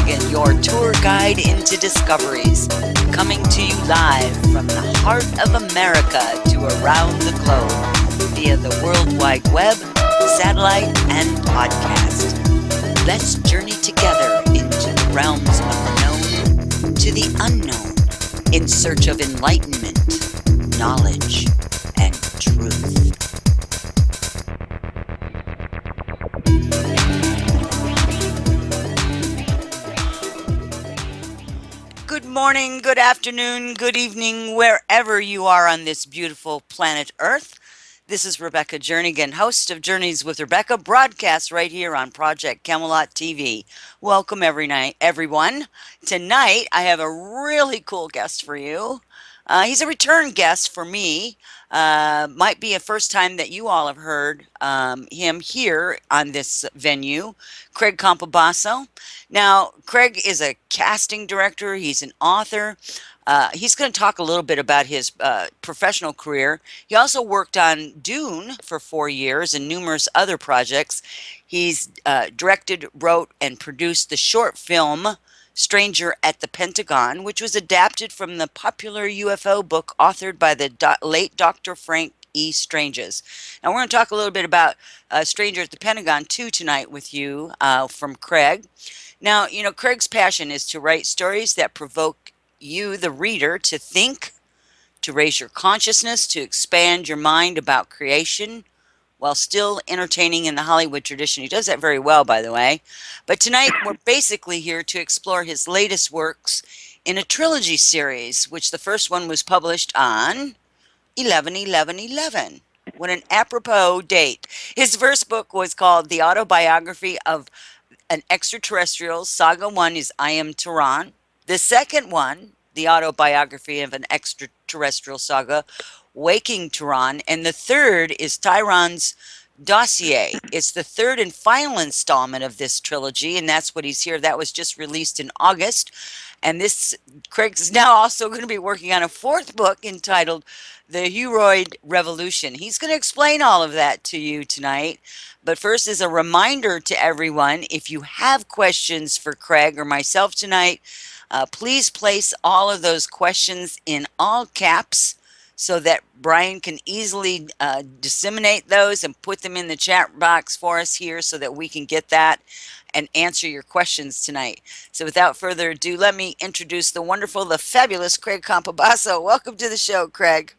Jernigan, your tour guide into discoveries, coming to you live from the heart of America to around the globe via the World Wide Web, satellite, and podcast. Let's journey together into the realms of the known to the unknown in search of enlightenment, knowledge, and truth. Good morning, good afternoon, good evening, wherever you are on this beautiful planet Earth. This is Rebecca Jernigan, host of Journeys with Rebecca, broadcast right here on Project Camelot TV. Welcome everyone. Tonight, I have a really cool guest for you. He's a return guest for me. Might be a first time that you all have heard him here on this venue. Craig Campobasso. Now, Craig is a casting director. He's an author. He's going to talk a little bit about his professional career. He also worked on Dune for 4 years and numerous other projects. He's directed, wrote, and produced the short film Stranger at the Pentagon, which was adapted from the popular UFO book authored by the late Dr. Frank E. Stranges. Now, we're going to talk a little bit about Stranger at the Pentagon, too, tonight with you from Craig. Now, you know, Craig's passion is to write stories that provoke you, the reader, to think, to raise your consciousness, to expand your mind about creation, while still entertaining in the Hollywood tradition. He does that very well, by the way. But tonight, we're basically here to explore his latest works in a trilogy series, which the first one was published on 11/11/11. What an apropos date. His first book was called The Autobiography of an Extraterrestrial. Saga 1 is I Am Thyron. The second one, The Autobiography of an Extraterrestrial Saga, Waking Thyron. And the third is Thyron's Dossier. It's the third and final installment of this trilogy, and that's what he's here. That was just released in August. And this, Craig's now also going to be working on a fourth book entitled The Huroid Revolution. He's going to explain all of that to you tonight. But first, as a reminder to everyone, if you have questions for Craig or myself tonight, please place all of those questions in all caps so that Brian can easily disseminate those and put them in the chat box for us here so that we can get that and answer your questions tonight. So without further ado, let me introduce the wonderful, the fabulous Craig Campobasso. Welcome to the show, Craig.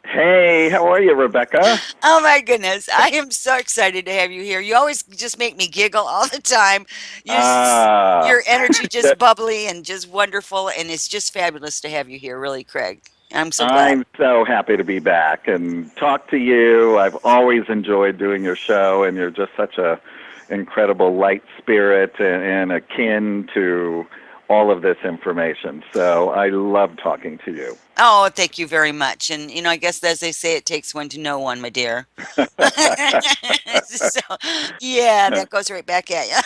Hey, how are you, Rebecca? Oh my goodness, I am so excited to have you here. You always just make me giggle all the time. Your energy just bubbly and just wonderful, and it's just fabulous to have you here, really, Craig. I'm so glad. I'm so happy to be back and talk to you. I've always enjoyed doing your show, and you're just such a incredible light spirit and akin to all of this information. So I love talking to you. Oh, thank you very much. And, you know, I guess as they say, it takes one to know one, my dear. So, yeah, that goes right back at you.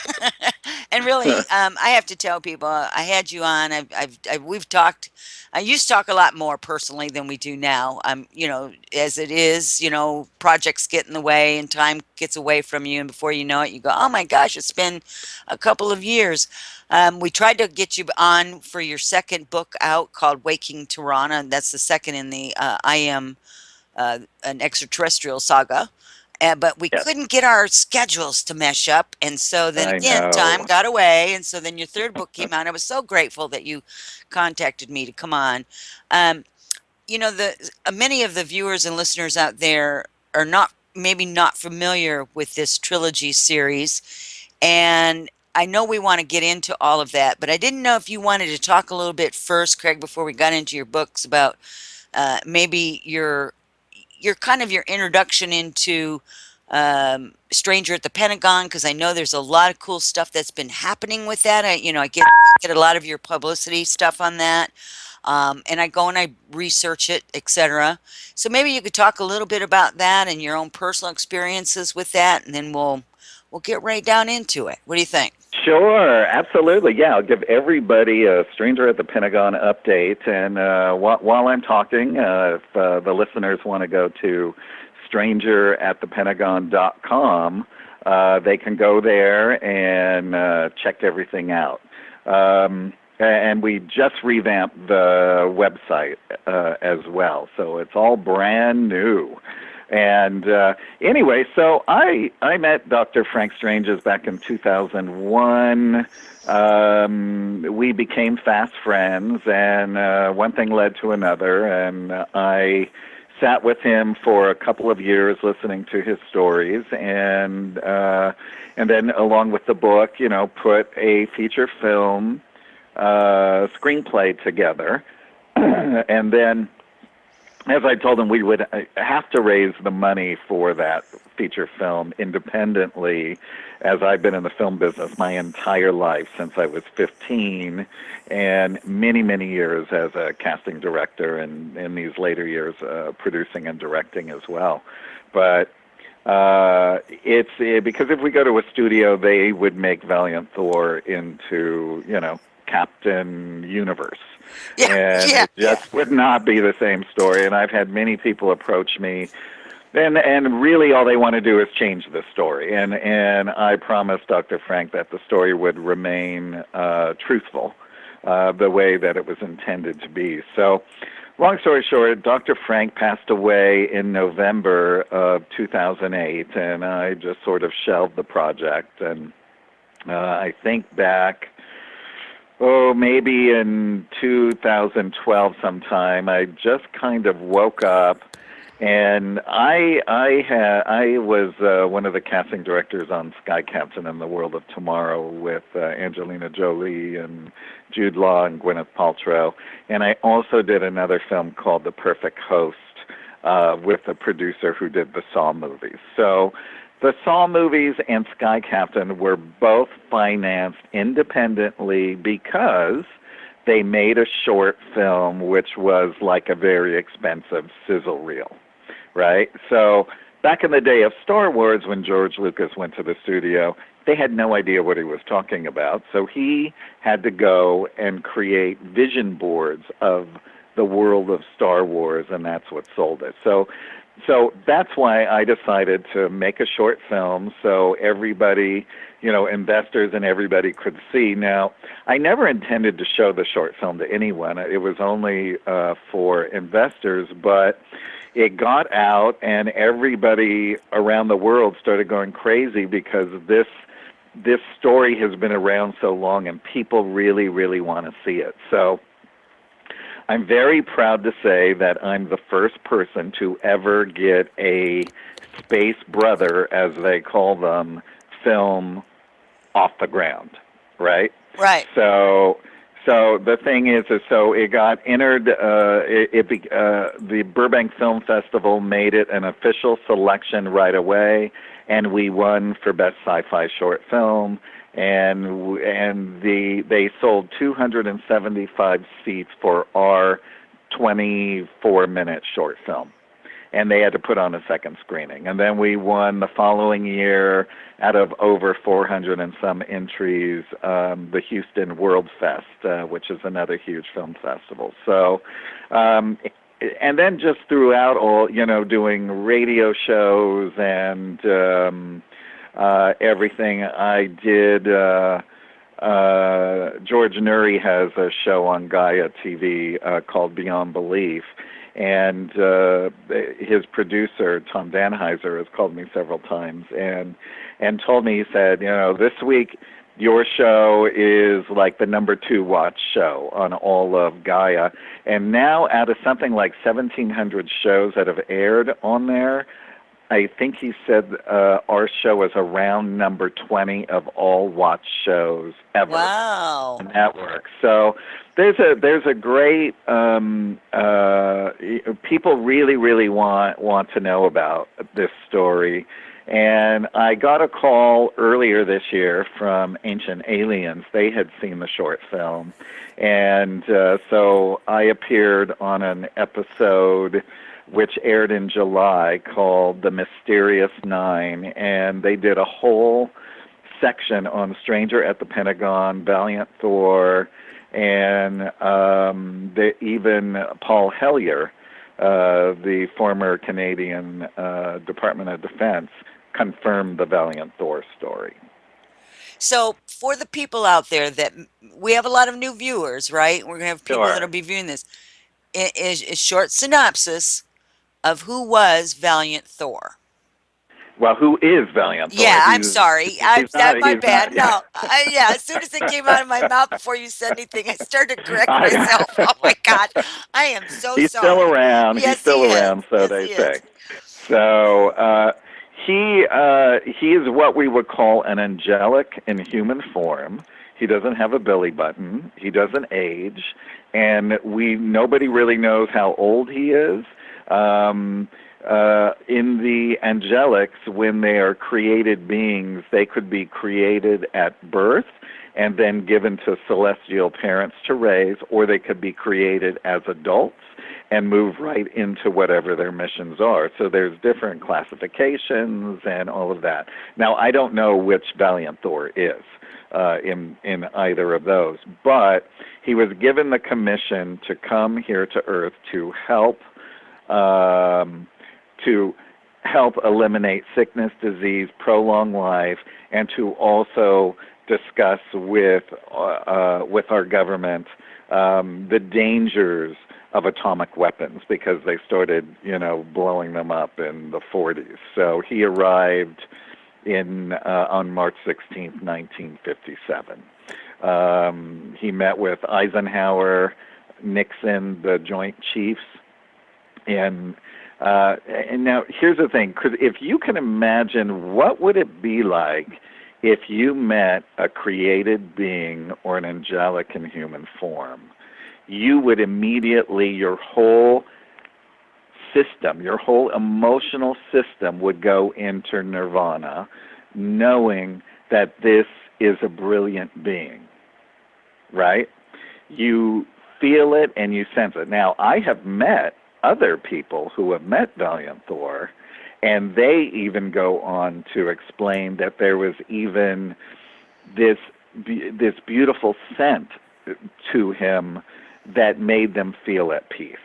And really, I have to tell people, I had you on. We've talked. I used to talk a lot more personally than we do now. You know, as it is, you know, projects get in the way and time gets away from you, and before you know it, you go, "Oh my gosh, it's been a couple of years." We tried to get you on for your second book out called Waking Thyron, and that's the second in the I Am an Extraterrestrial Saga. But we couldn't get our schedules to mesh up, and so then again, time got away, and so then your third book came out. I was so grateful that you contacted me to come on. You know, many of the viewers and listeners out there are maybe not familiar with this trilogy series, and I know we want to get into all of that, but I didn't know if you wanted to talk a little bit first, Craig, before we got into your books about maybe your kind of your introduction into Stranger at the Pentagon, because I know there's a lot of cool stuff that's been happening with that. I get a lot of your publicity stuff on that, and I go and I research it, etc. So maybe you could talk a little bit about that and your own personal experiences with that, and then we'll get right down into it. What do you think? Sure, absolutely. Yeah, I'll give everybody a Stranger at the Pentagon update. And while I'm talking, if the listeners want to go to strangeratthepentagon.com, they can go there and check everything out. And we just revamped the website as well, so it's all brand new. And anyway, so I met Dr. Frank Stranges back in 2001. We became fast friends, and one thing led to another, and I sat with him for a couple of years listening to his stories, and then along with the book, put a feature film screenplay together. And then, as I told him, we would have to raise the money for that feature film independently, as I've been in the film business my entire life since I was 15, and many, many years as a casting director, and in these later years producing and directing as well. But because if we go to a studio, they would make Valiant Thor into, Captain Universe. Yeah, And yeah, it just would not be the same story. And I've had many people approach me, and really all they want to do is change the story. And I promised Dr. Frank that the story would remain truthful, the way that it was intended to be. So, long story short, Dr. Frank passed away in November of 2008, and I just sort of shelved the project. And I think back, maybe in 2012 sometime, I just kind of woke up, and I was one of the casting directors on Sky Captain and the World of Tomorrow with Angelina Jolie and Jude Law and Gwyneth Paltrow, and I also did another film called The Perfect Host with a producer who did the Saw movies. So the Saw movies and Sky Captain were both financed independently because they made a short film which was like a very expensive sizzle reel, right? So back in the day of Star Wars, when George Lucas went to the studio, they had no idea what he was talking about. So he had to go and create vision boards of the world of Star Wars, and that's what sold it. So that's why I decided to make a short film so everybody, investors and everybody could see. Now, I never intended to show the short film to anyone. It was only for investors, but it got out and everybody around the world started going crazy because this story has been around so long and people really, really want to see it. So I'm very proud to say that I'm the first person to ever get a Space Brother, as they call them, film off the ground, right? right. So the thing is so it got entered. The Burbank Film Festival made it an official selection right away, and we won for best sci-fi short film. And they sold 275 seats for our 24-minute short film, and they had to put on a second screening. And then we won the following year, out of over 400 and some entries, the Houston World Fest, which is another huge film festival. So, and then just throughout all, doing radio shows and everything I did. George Nuri has a show on Gaia TV called Beyond Belief, and his producer, Tom Danheiser, has called me several times and told me, he said, this week your show is like the number 2 watch show on all of Gaia. And now out of something like 1,700 shows that have aired on there, I think he said our show is around number 20 of all watch shows ever Wow. on the network. So there's a great people really, really want to know about this story. And I got a call earlier this year from Ancient Aliens. They had seen the short film. And so I appeared on an episode which aired in July called The Mysterious Nine. And they did a whole section on Stranger at the Pentagon, Valiant Thor, and even Paul Hellyer, the former Canadian Department of Defense, confirmed the Valiant Thor story. So for the people out there that we have a lot of new viewers, right? We're gonna have people Sure. that'll be viewing this. Is short synopsis of who was Valiant Thor. Well, who is Valiant Thor? Yeah, I'm sorry. He's That not my he's not. bad. No, yeah. As soon as it came out of my mouth before you said anything, I started to correct I, myself. Oh my God, I am so he's still sorry. around. He's Yes, still he is. around, so Yes, they he is. say. So he is what we would call an angelic in human form. He doesn't have a belly button. He doesn't age, and we nobody really knows how old he is. Um, in the angelics, when they are created beings, they could be created at birth and then given to celestial parents to raise, or they could be created as adults and move right into whatever their missions are. So there's different classifications and all of that. Now, I don't know which Valiant Thor is in either of those, but he was given the commission to come here to Earth um, to help eliminate sickness, disease, prolong life, and to also discuss with our government the dangers of atomic weapons because they started, blowing them up in the 40s. So he arrived in on March 16th, 1957. He met with Eisenhower, Nixon, the Joint Chiefs, and and now here's the thing, because if you can imagine, what would it be like if you met a created being or an angelic in human form? You would immediately, your whole system, your whole emotional system would go into nirvana, knowing that this is a brilliant being, right? You feel it and you sense it. Now, I have met other people who have met Valiant Thor, and they even go on to explain that there was even this this beautiful scent to him that made them feel at peace.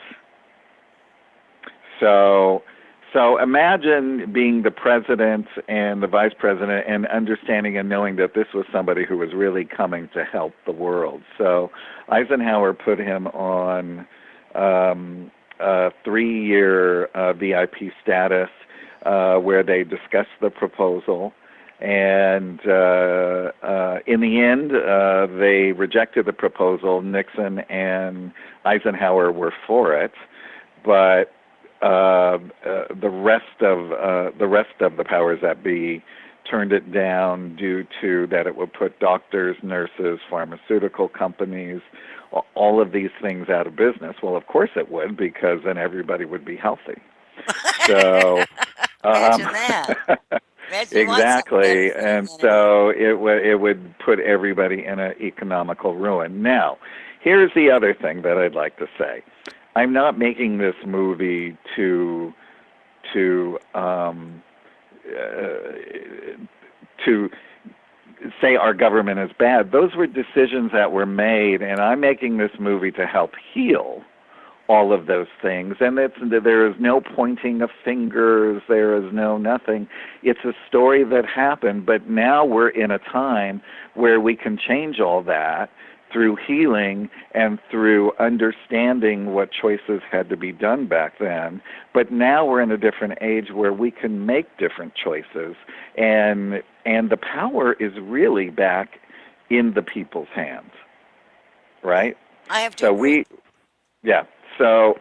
So so imagine being the president and the vice president and understanding and knowing that this was somebody who was really coming to help the world. So Eisenhower put him on a 3-year VIP status where they discussed the proposal. And in the end, they rejected the proposal. Nixon and Eisenhower were for it, but the rest of the powers that be turned it down due to that it would put doctors, nurses, pharmaceutical companies, all of these things out of business. Well, of course it would, because then everybody would be healthy. So, um, Imagine that. Imagine you want something better exactly, for and humanity. so it would put everybody in an economical ruin. Now, here's the other thing that I'd like to say. I'm not making this movie to to say our government is bad. Those were decisions that were made, and I'm making this movie to help heal all of those things. And there is no pointing of fingers. There is no nothing. It's a story that happened, but now we're in a time where we can change all that through healing and through understanding what choices had to be done back then. But now we're in a different age where we can make different choices, and the power is really back in the people's hands, right? I have to So agree. yeah. So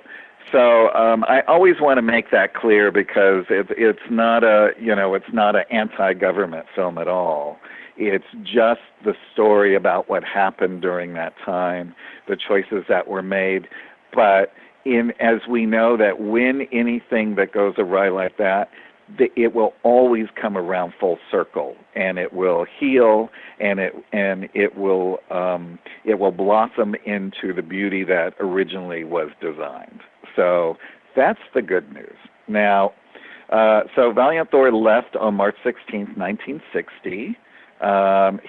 I always want to make that clear, because it's not it's not an anti-government film at all. It's just the story about what happened during that time, the choices that were made. But as we know, that when anything that goes awry like that, it will always come around full circle, and it will heal, and it will blossom into the beauty that originally was designed. So that's the good news. Now, so Valiant Thor left on March 16th, 1960.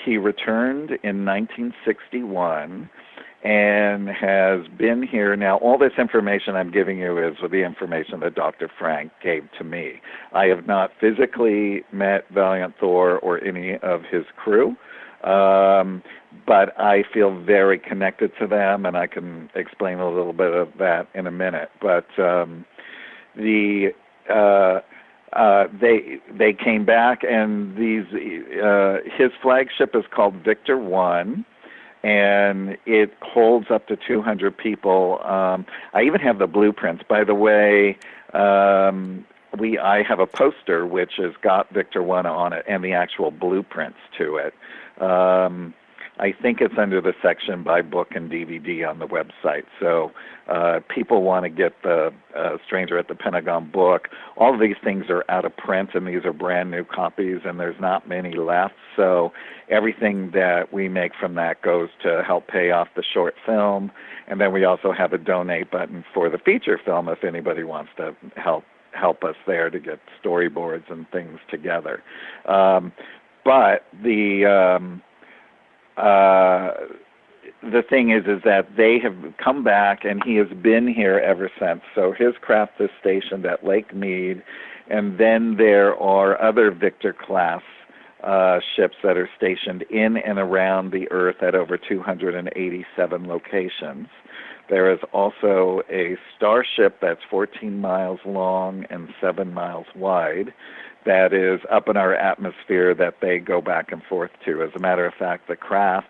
He returned in 1961 and has been here. Now, all this information I'm giving you is the information that Dr. Frank gave to me. I have not physically met Valiant Thor or any of his crew. Um, but I feel very connected to them, and I can explain a little bit of that in a minute. But the they came back, and his flagship is called Victor One, and it holds up to 200 people. I even have the blueprints. By the way, I have a poster which has got Victor One on it and the actual blueprints to it. I think it's under the section by book and DVD on the website. So people want to get the Stranger at the Pentagon book. All of these things are out of print, and these are brand new copies, and there's not many left. So everything that we make from that goes to help pay off the short film. And then we also have a donate button for the feature film if anybody wants to help us there to get storyboards and things together. But the thing is that they have come back, and he has been here ever since. So his craft is stationed at Lake Mead, and then there are other Victor class ships that are stationed in and around the Earth at over 287 locations. There is also a starship that's 14 miles long and 7 miles wide that is up in our atmosphere that they go back and forth to. As a matter of fact, the craft,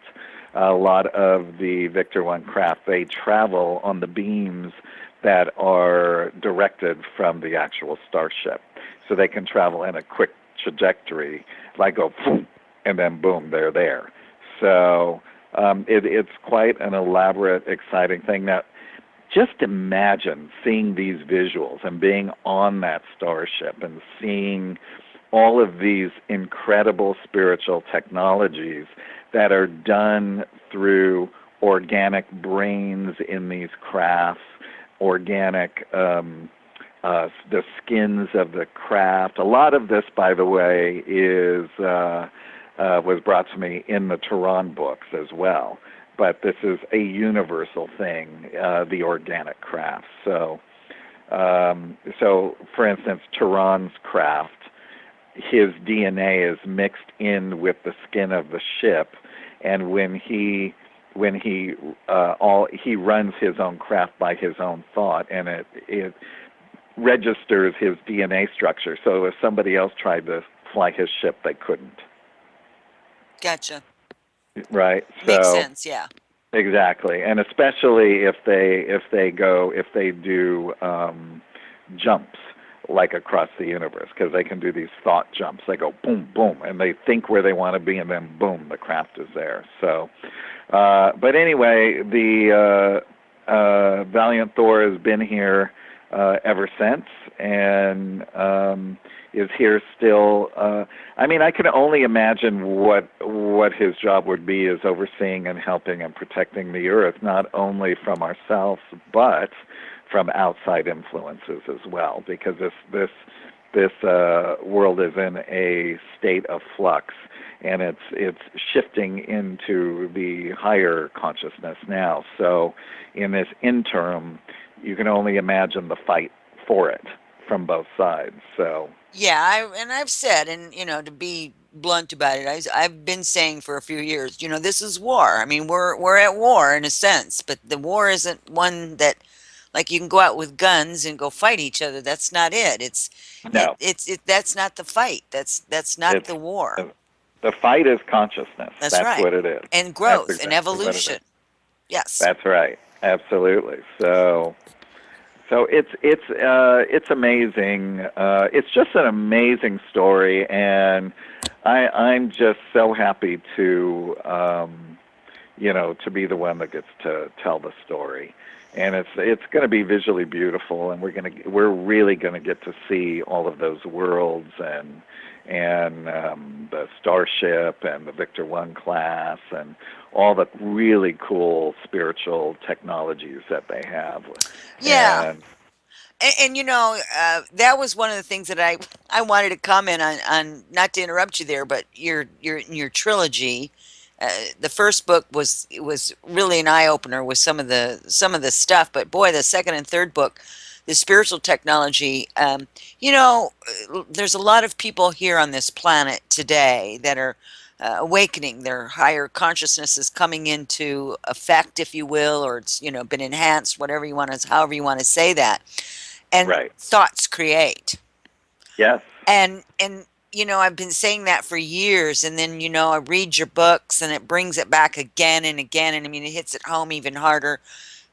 a lot of the Victor 1 craft, they travel on the beams that are directed from the actual starship. So they can travel in a quick trajectory, like go boom, and then boom, they're there. So it's quite an elaborate, exciting thing. Now, just imagine seeing these visuals and being on that starship and seeing all of these incredible spiritual technologies that are done through organic brains in these crafts, organic the skins of the craft. A lot of this, by the way, is was brought to me in the Thyron books as well. But this is a universal thing, the organic craft. So, for instance, Thyron's craft, his DNA is mixed in with the skin of the ship, and when he runs his own craft by his own thought, and it registers his DNA structure. So if somebody else tried to fly his ship, they couldn't. Gotcha. Right. Makes So sense. Yeah. exactly, and especially if they do jumps like across the universe, because they can do these thought jumps. They go boom, boom, and they think where they want to be, and then boom, the craft is there. So, but anyway, the Valiant Thor has been here ever since, and is here still. I mean, I can only imagine what his job would be, is overseeing and helping and protecting the Earth, not only from ourselves, but from outside influences as well, because this world is in a state of flux, and it's shifting into the higher consciousness now. So in this interim, you can only imagine the fight for it from both sides. So Yeah, I've said, and to be blunt about it, I've been saying for a few years, this is war. I mean, we're at war in a sense, but the war isn't one that, like, you can go out with guns and go fight each other. That's not it. no, That's not the fight. That's not it's the war. the fight is consciousness. That's That's right. what it is. And That's growth and exactly what it is. evolution. Yes. That's right. Absolutely. So it's amazing. It's just an amazing story, and I'm just so happy to to be the one that gets to tell the story. And it's going to be visually beautiful, and we're really going to get to see all of those worlds and the starship and the Victor One class and all the really cool spiritual technologies that they have. Yeah. And And that was one of the things that I wanted to comment on, not to interrupt you there, but your trilogy. The first book was really an eye opener with some of the stuff, but boy, the second and third book, the spiritual technology. There's a lot of people here on this planet today that are awakening. Their higher consciousness is coming into effect, if you will, or it's been enhanced, whatever you want to, however you want to say that. And Right. thoughts create. Yes. And I've been saying that for years, and then I read your books and it brings it back again and again, and I mean it hits it home even harder.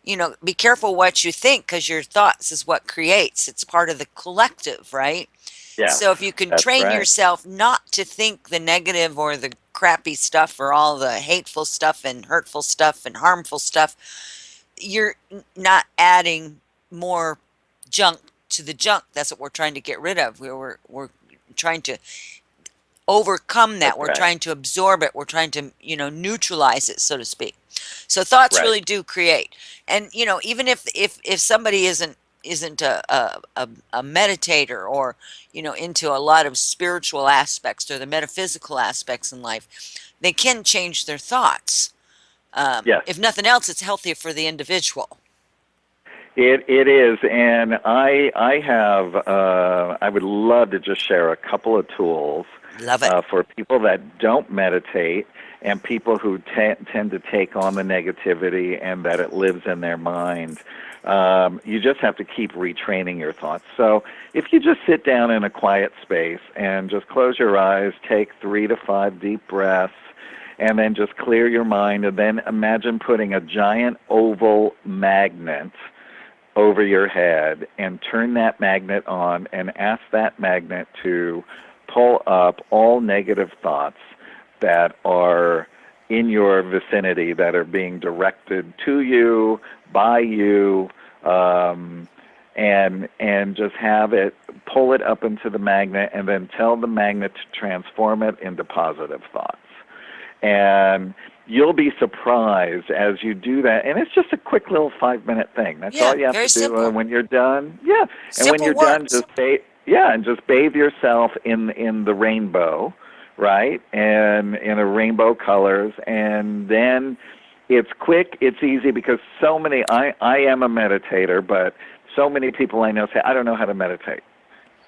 Be careful what you think, because your thoughts is what creates. It's part of the collective, right? Yes. So if you can That's train right. yourself not to think the negative or the crappy stuff or all the hateful stuff and hurtful stuff and harmful stuff, you're not adding more junk to the junk. That's what we're trying to get rid of. We're trying to overcome that. That's We're right. trying to absorb it. We're trying to, neutralize it, so to speak. So thoughts Right. really do create. And even if somebody isn't a meditator, or into a lot of spiritual aspects or the metaphysical aspects in life, they can change their thoughts. Yes. If nothing else, it's healthier for the individual. It is, and I have I would love to just share a couple of tools Love it. for people that don't meditate and people who tend to take on the negativity and that it lives in their mind. You just have to keep retraining your thoughts. So if you just sit down in a quiet space and just close your eyes, take 3 to 5 deep breaths, and then just clear your mind, and then imagine putting a giant oval magnet over your head and turn that magnet on and ask that magnet to pull up all negative thoughts that are in your vicinity, that are being directed to you, by you, and just have it, pull it up into the magnet, and then tell the magnet to transform it into positive thoughts. And you'll be surprised as you do that. And it's just a quick little 5 minute thing. That's Yeah, all you have very to do. simple. And when you're done, yeah. And when Simple you're done, works. just bathe. Yeah, and just bathe yourself in the rainbow, right? And in a rainbow colors. And then it's quick, it's easy, because so many. I am a meditator, but so many people I know say, I don't know how to meditate.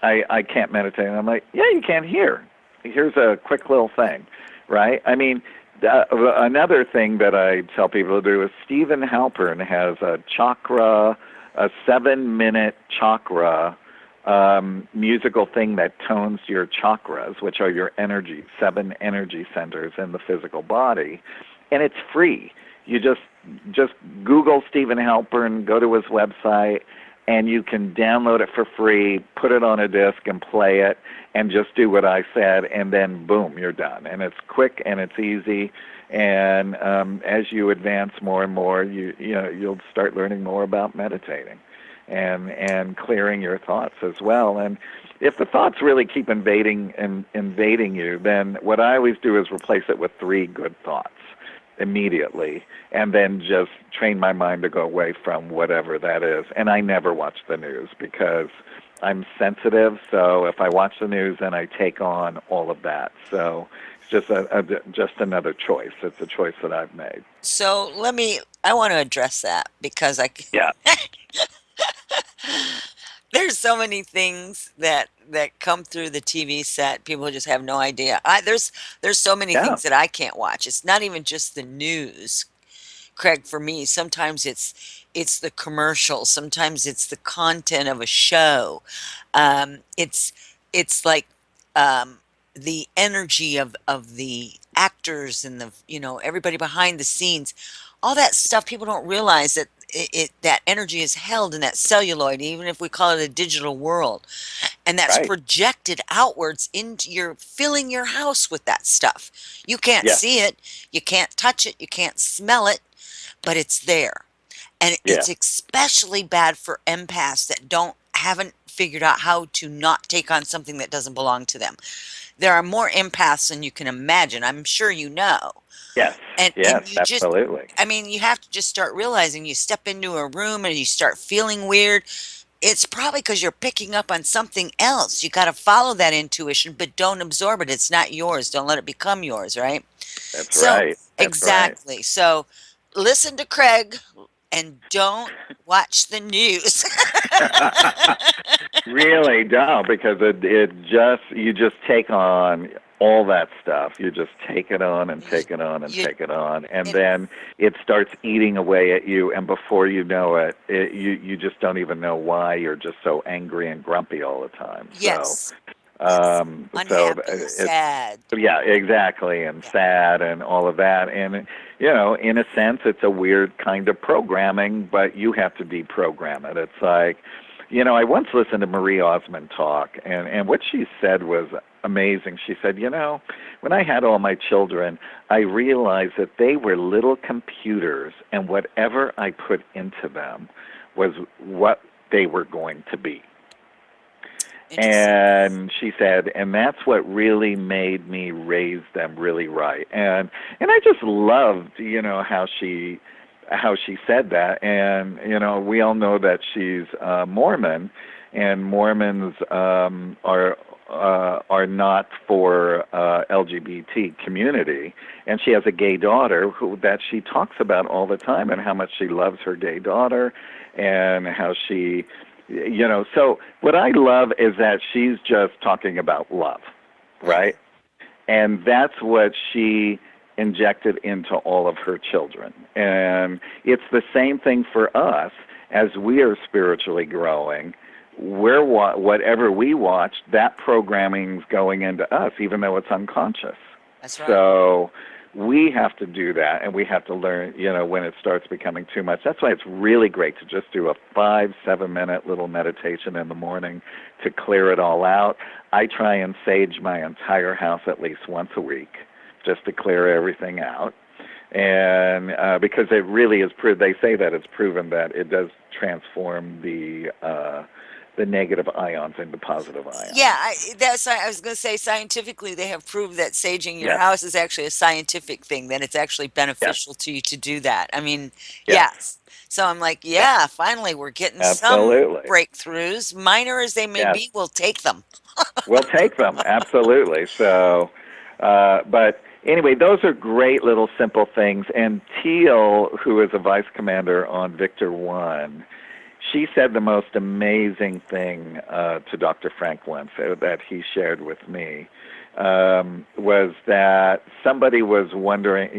I can't meditate. And I'm like, yeah, you can here. Here's a quick little thing, right? I mean, another thing that I tell people to do is Stephen Halpern has a chakra, a 7 minute chakra musical thing that tones your chakras, which are your energy, 7 energy centers in the physical body, and it's free. You just Google Stephen Halpern, go to his website, and you can download it for free, put it on a disc, and play it, and just do what I said, and then boom, you're done. And it's quick and it's easy. And as you advance more and more, you'll start learning more about meditating, and clearing your thoughts as well. And if the thoughts really keep invading you, then what I always do is replace it with 3 good thoughts immediately, and then just train my mind to go away from whatever that is. And I never watch the news because I'm sensitive. So if I watch the news, then I take on all of that. So it's just another choice. It's a choice that I've made. So I want to address that, because Yeah. there's so many things that come through the TV set. People just have no idea. There's so many Yeah. things that I can't watch. It's not even just the news, Craig. For me, sometimes it's the commercials. Sometimes it's the content of a show. It's like, um, the energy of the actors and the everybody behind the scenes. All that stuff, people don't realize that that energy is held in that celluloid, even if we call it a digital world, and that's Right. projected outwards into filling your house with that stuff. You can't Yes. see it, you can't touch it, you can't smell it, but it's there. And Yeah. it's especially bad for empaths that don't haven't figured out how to not take on something that doesn't belong to them. There are more empaths than you can imagine, I'm sure you know. Yes. Yes. And you just, Absolutely. I mean, you have to just start realizing, you step into a room and you start feeling weird, it's probably because you're picking up on something else. You got to follow that intuition, but don't absorb it. It's not yours. Don't let it become yours, right? That's So, right. That's right. exactly. So, listen to Craig and don't watch the news. Really don't, because it just you just take on all that stuff. You just take it on and You, take it on and you take it on, and it, then it starts eating away at you. And before you know it, you just don't even know why you're just so angry and grumpy all the time. So yes, yes, so unhappy, it's sad. yeah, exactly, and Yeah. sad and all of that. And in a sense, it's a weird kind of programming, but you have to deprogram it. It's like, I once listened to Marie Osmond talk, and what she said was amazing. She said, when I had all my children, I realized that they were little computers, and whatever I put into them was what they were going to be. Interesting. And she said, and that's what really made me raise them really right. And I just loved, how she said that. And we all know that she's Mormon, and Mormons are not for LGBT community. And she has a gay daughter who that she talks about all the time, and how much she loves her gay daughter, and how she so what I love is that she's just talking about love, Hmm. right? And that's what she injected into all of her children. And it's the same thing for us as we are spiritually growing. Whatever we watch, that programming's going into us, even though it's unconscious. That's right. So we have to do that, and we have to learn, when it starts becoming too much. That's why it's really great to just do a 5-7 minute little meditation in the morning to clear it all out. I try and sage my entire house at least once a week just to clear everything out. And because it really is proved, they say that it's proven that it does transform the negative ions into positive ions. Yeah, I was going to say scientifically they have proved that saging your Yes, house is actually a scientific thing, that it's actually yes, beneficial to you to do that. I mean, yes, yes. So I'm like, yes, yeah, finally we're getting some absolutely. breakthroughs, minor as they may Yes, be, we'll take them. we'll take them, absolutely. So, but anyway, those are great little simple things. And Teal, who is a vice commander on Victor 1, she said the most amazing thing to Dr. Frank once that he shared with me was that somebody was wondering,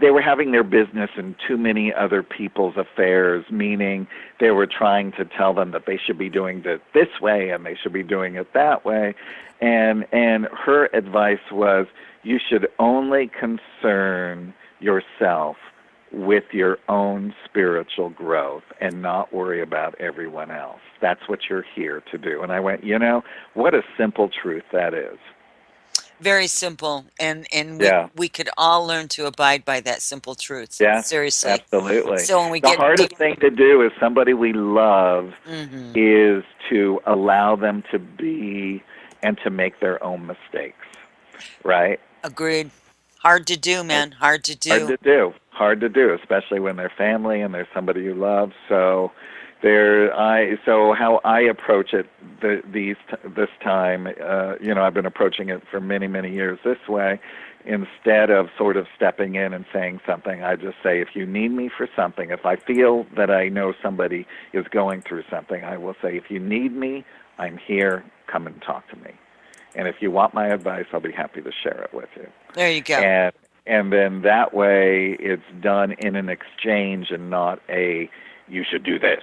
they were having their business in too many other people's affairs, meaning they were trying to tell them that they should be doing it this way and they should be doing it that way. And her advice was, you should only concern yourself with your own spiritual growth and not worry about everyone else. That's what you're here to do. And I went, what a simple truth that is. Very simple, and we Yeah. we could all learn to abide by that simple truth. Yes, Seriously. absolutely. So when we The get hardest deep, thing to do is somebody we love hmm, is to allow them to be and to make their own mistakes, right? agreed. Hard to do, It's man. Hard to hard do. to do. Hard to do, especially when they're family and they're somebody you love. So so how I approach it this time, I've been approaching it for many, many years this way. Instead of sort of stepping in and saying something, I just say, if you need me for something, if I feel that I know somebody is going through something, I will say, if you need me, I'm here. Come and talk to me. And if you want my advice, I'll be happy to share it with you. There you go. And then that way it's done in an exchange and not a you should do this,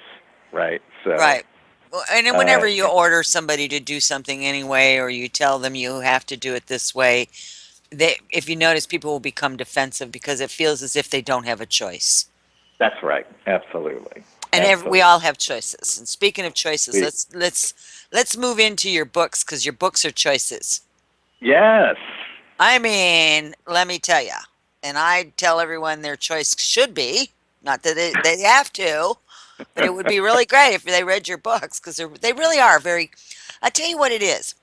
right? So Right. Well, and then uh, whenever you order somebody to do something anyway, or you tell them you have to do it this way, if you notice, people will become defensive because it feels as if they don't have a choice. that's right. Absolutely. And we Absolutely. all have choices. And speaking of choices, We, let's move into your books because your books are choices. yes. I mean, let me tell you, and I tell everyone their choice should be, not that they have to, but it would be really great if they read your books because they really are very. I tell you what it is.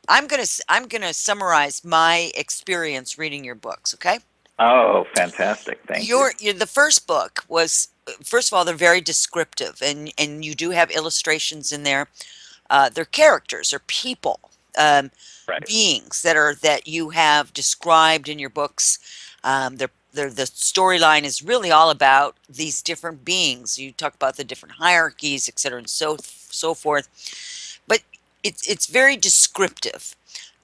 I'm gonna summarize my experience reading your books. Okay, Oh, fantastic. Thank you. the first book was, first of all, they're very descriptive, and you do have illustrations in there. They're characters or people, um, Right. beings that you have described in your books. The storyline is really all about these different beings. You talk about the different hierarchies, et cetera, and so forth. But it's very descriptive.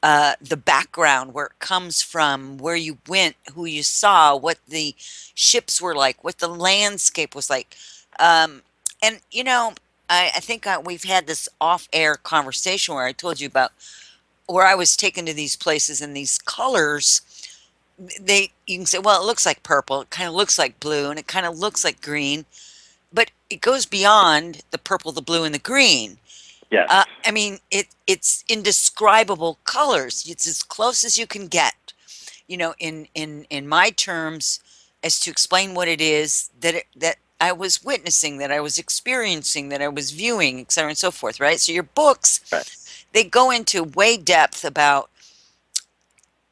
the background, where it comes from, where you went, who you saw, what the ships were like, what the landscape was like. Um, and, I think we've had this off air conversation where I told you about where I was taken to these places and these colors. You can say, well, it looks like purple, it kind of looks like blue, and it kind of looks like green, but it goes beyond the purple, the blue, and the green. Yes. I mean, it's indescribable colors. It's as close as you can get, in my terms, as to explain what it is that I was witnessing, that I was experiencing, that I was viewing, et cetera, and so forth, right? So your books, Right. they go into way depth about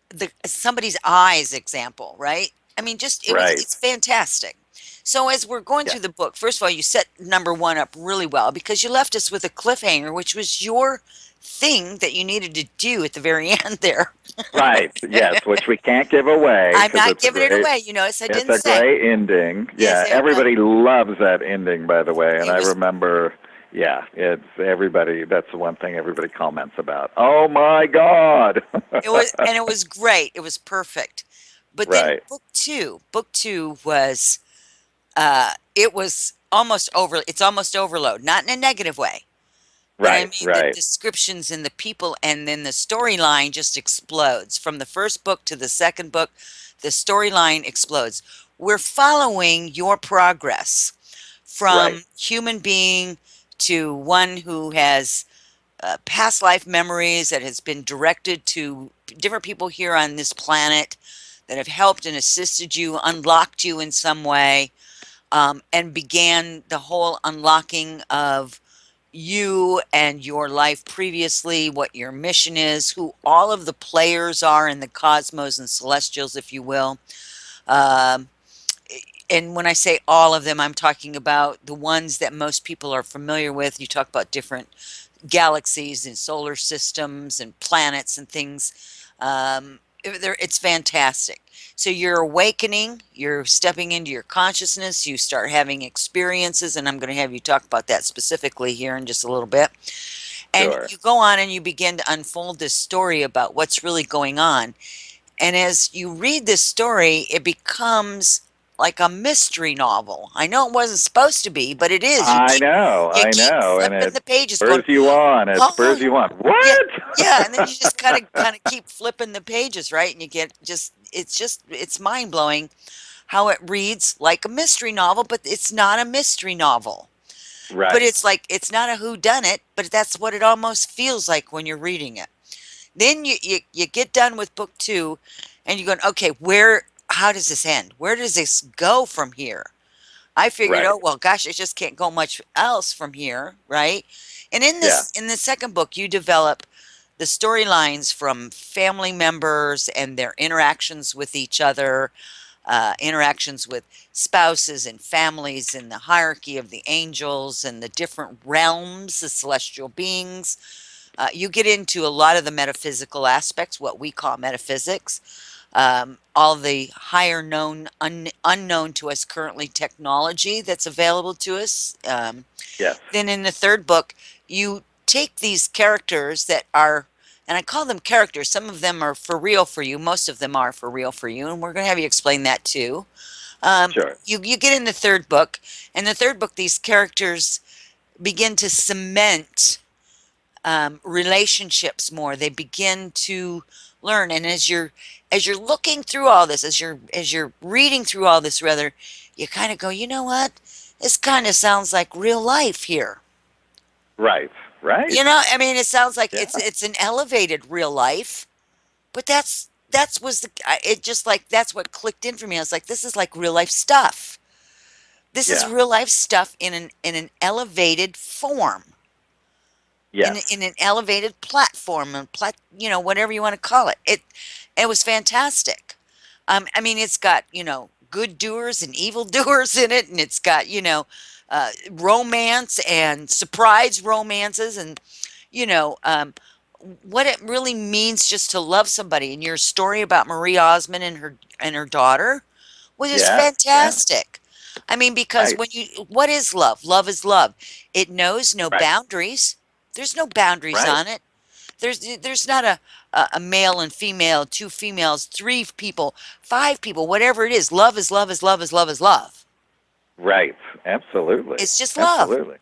the somebody's eyes example, right? I mean, just Right. it's fantastic. So as we're going Yeah. through the book, first of all, you set number one up really well because you left us with a cliffhanger, which was your thing that you needed to do at the very end there. Right. Yes, which we can't give away I'm because not giving it away, you notice I it's didn't a say. great ending. Yes, Yeah, everybody loves that ending, by the way. And it I was remember, yeah, it's everybody. That's the one thing everybody comments about. Oh my God. it was great. It was perfect. But then Right. book two was it was almost it's almost overload, not in a negative way. But I Right. mean, the Right. descriptions and the people, and then the storyline just explodes. From the first book to the second book, the storyline explodes. We're following your progress Right. from human being to one who has past life memories that has been directed to different people here on this planet that have helped and assisted you, unlocked you in some way, and began the whole unlocking of you and your life previously, what your mission is, who all of the players are in the cosmos and celestials, if you will. Um, and when I say all of them, I'm talking about the ones that most people are familiar with. You talk about different galaxies and solar systems and planets and things. It's fantastic. So you're awakening, you're stepping into your consciousness, you start having experiences, and I'm going to have you talk about that specifically here in just a little bit. And Sure. you go on and you begin to unfold this story about what's really going on. And as you read this story, it becomes like a mystery novel. I know it wasn't supposed to be, but it is. I know. You I keep know. And flipping it the pages, going, spurs you on. It spurs oh, you on. yeah, What? yeah, and then you just kind of keep flipping the pages, right? And you get it's mind blowing how it reads like a mystery novel, but it's not a mystery novel. But Right. it's like it's not a who done it, but that's what it almost feels like when you're reading it. Then you get done with book two, and you're going, okay, how does this end? Where does this go from here? I figured, Right. oh well, gosh, it just can't go much else from here, right? And Yeah. in the second book, you develop the storylines from family members and their interactions with each other, interactions with spouses and families, and the hierarchy of the angels and the different realms, the celestial beings. You get into a lot of the metaphysical aspects, what we call metaphysics, all the higher known, unknown to us currently technology that's available to us. Yes. Then in the third book, you take these characters that are, and I call them characters, some of them are for real for you, most of them are for real for you, and we're going to have you explain that too. Um, Sure. you get in the third book, and the third book, these characters begin to cement relationships more. They begin to learn, and as you're looking through all this, as you're reading through all this, rather, you kind of go, you know what? This kind of sounds like real life here. Right. Right. I mean, it sounds like Yeah. it's an elevated real life, but that's was it just like that's what clicked in for me. I was like, this is like real life stuff. This is Yeah. real life stuff in an elevated form, Yes. in an elevated platform and whatever you want to call it. It was fantastic. I mean, it's got good doers and evil doers in it, and it's got romance and surprise romances, and you know um, what it really means just to love somebody. And your story about Marie Osmond and her daughter was just Yeah. Yeah. fantastic. I mean, because Right. what is love? Love is love. It knows no Right. boundaries. There's no boundaries Right. on it. There's not a male and female, two females, three people, five people, whatever it is. Love is love is love is love is love. Right. Absolutely. It's just love. Absolutely.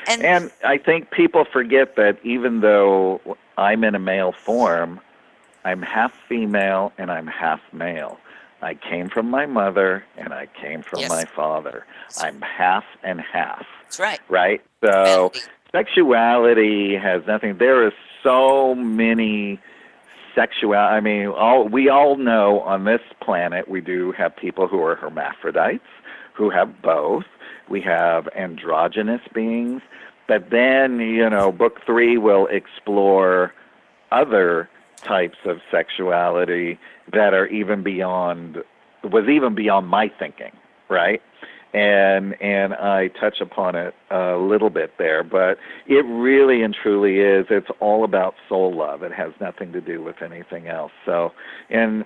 And And I think people forget that even though I'm in a male form, I'm half female and I'm half male. I came from my mother and I came from my yes, father. I'm half and half, that's right. right? So Humanity. sexuality has nothing. There are so many sexual. I mean, we all know on this planet we do have people who are hermaphrodites, who have both. We have androgynous beings, but then book three will explore other types of sexuality that are even beyond was even beyond my thinking, right? And I touch upon it a little bit there, but it really and truly is. It's all about soul love. It has nothing to do with anything else. So, and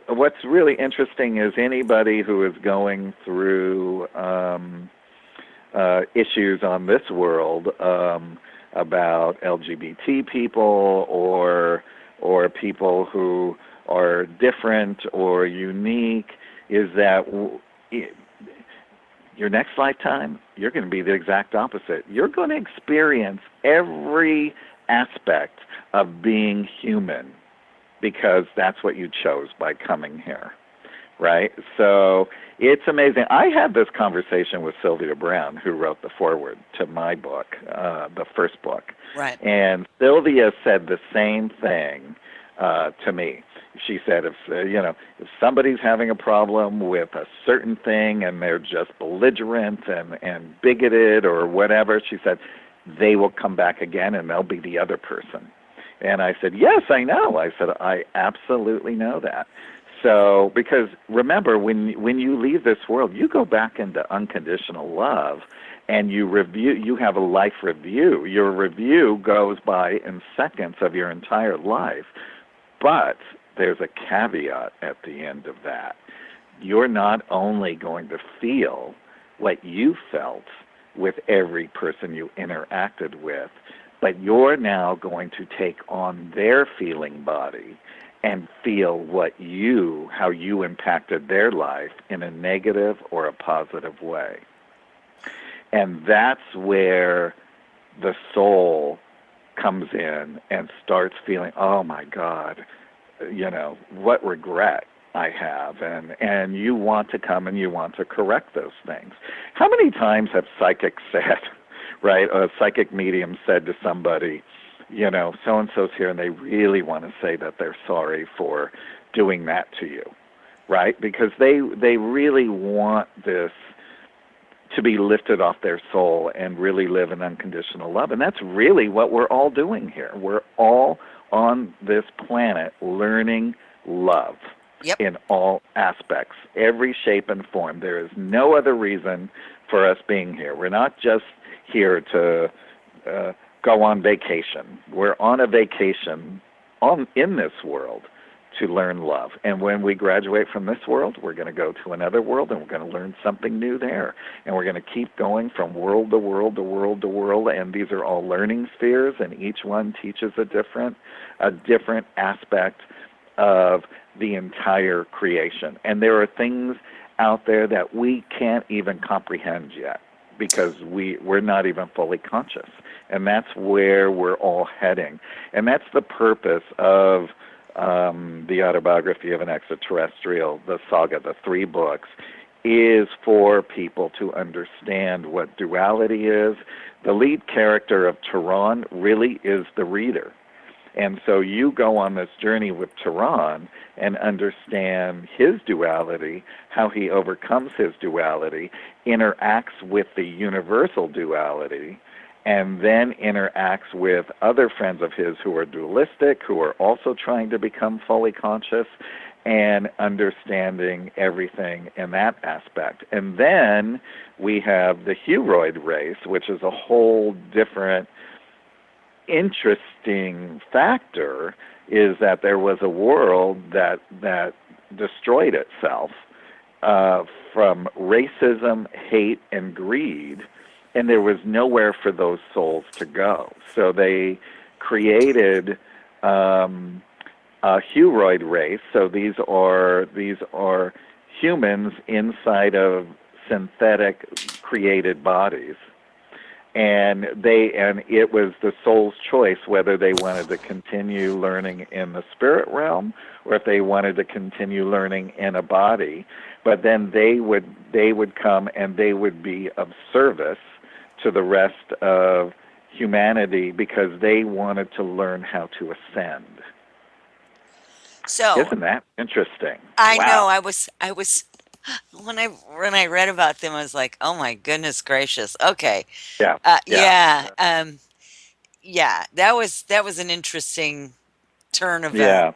what's really interesting is anybody who is going through issues on this world about LGBT people or people who are different or unique is that your next lifetime, you're going to be the exact opposite. You're going to experience every aspect of being human because that's what you chose by coming here, right? So it's amazing. I had this conversation with Sylvia Brown, who wrote the foreword to my book, the first book. Right. And Sylvia said the same thing to me. She said, if somebody's having a problem with a certain thing and they're just belligerent and bigoted or whatever, she said, they will come back again and they'll be the other person. And I said, yes, I know. I said, I absolutely know that. So, because remember, when you leave this world, you go back into unconditional love, and you review. You have a life review. Your review goes by in seconds of your entire life, but there's a caveat at the end of that. You're not only going to feel what you felt with every person you interacted with, but you're now going to take on their feeling body and feel how you impacted their life in a negative or a positive way. And that's where the soul comes in and starts feeling, oh my God, what regret I have. And you want to come and you want to correct those things. How many times have psychics said, right, a psychic medium said to somebody, so-and-so's here, and they really want to say that they're sorry for doing that to you, right? Because they really want this to be lifted off their soul and really live in unconditional love. And that's really what we're all doing here. We're all on this planet learning love Yep. in all aspects, every shape and form. There is no other reason for us being here. We're not just here to go on vacation. We're on a vacation in this world to learn love. And when we graduate from this world, we're going to go to another world and we're going to learn something new there. And we're going to keep going from world to world to world to world. And these are all learning spheres, and each one teaches a different aspect of the entire creation. And there are things out there that we can't even comprehend yet because we're not even fully conscious. And that's where we're all heading. And that's the purpose of the Autobiography of an Extraterrestrial, the saga, the 3 books, is for people to understand what duality is. The lead character of Thyron really is the reader. And so you go on this journey with Thyron and understand his duality, how he overcomes his duality, interacts with the universal duality, and then interacts with other friends of his who are dualistic, who are also trying to become fully conscious, and understanding everything in that aspect. And then we have the Huroid race, which is a whole different interesting factor, is that there was a world that destroyed itself from racism, hate, and greed, and there was nowhere for those souls to go. So they created a huroid race. So these are humans inside of synthetic created bodies, and it was the soul's choice whether they wanted to continue learning in the spirit realm or if they wanted to continue learning in a body. But then they would come and they would be of service to the rest of humanity because they wanted to learn how to ascend. So Isn't that interesting? I know Wow. I was when I read about them, I was like, oh my goodness gracious. Okay. Yeah. Yeah. Yeah. Yeah. That was an interesting turn of Yeah.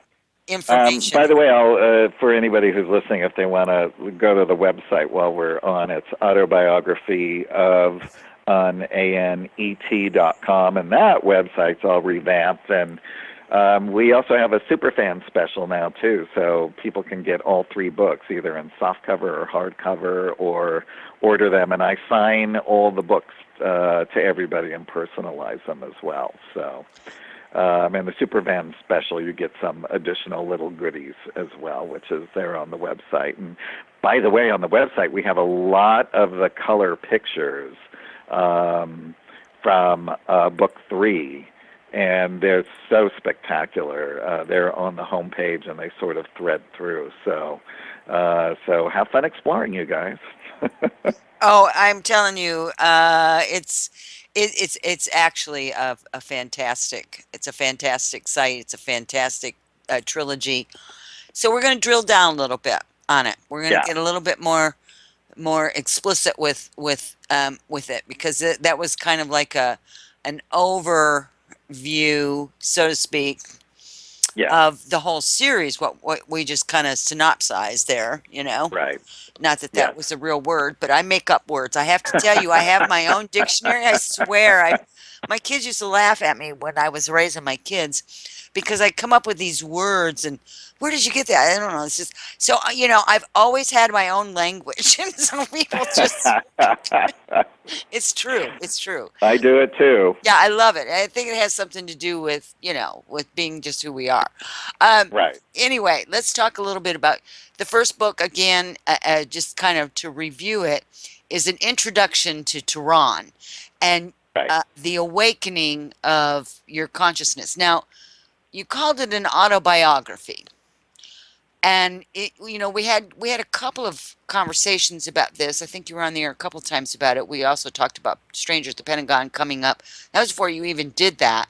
information. By the way, I'll for anybody who's listening, if they want to go to the website while we're on, it's autobiography of on anet.com, and that website's all revamped. And we also have a superfan special now too, so people can get all three books either in softcover or hardcover, or order them, and I sign all the books to everybody and personalize them as well. So. And the Superman special, you get some additional little goodies as well, which is there on the website. And by the way, on the website, we have a lot of the color pictures from book 3, and they're so spectacular. They're on the homepage, and they sort of thread through. So have fun exploring, you guys. Oh, I'm telling you, it's actually a fantastic. It's a fantastic site. It's a fantastic trilogy. So we're going to drill down a little bit on it. We're going to Yeah, get a little bit more explicit with it because that was kind of like an overview, so to speak, yeah, of the whole series. What we just kind of synopsized there, you know. right, Not that yes. that was a real word, but I make up words. I have to tell you, I have my own dictionary. I swear, my kids used to laugh at me when I was raising my kids because I come up with these words and where did you get that? I don't know. It's just so I've always had my own language, and some people just it's true. It's true. I do it too. Yeah, I love it. I think it has something to do with, with being just who we are. Um, Right, anyway, let's talk a little bit about the first book again, just kind of to review it, is an introduction to Tehran and right, the awakening of your consciousness. Now, you called it an autobiography. And we had a couple of conversations about this. I think you were on the air a couple of times about it. We also talked about Strangers at the Pentagon coming up. That was before you even did that.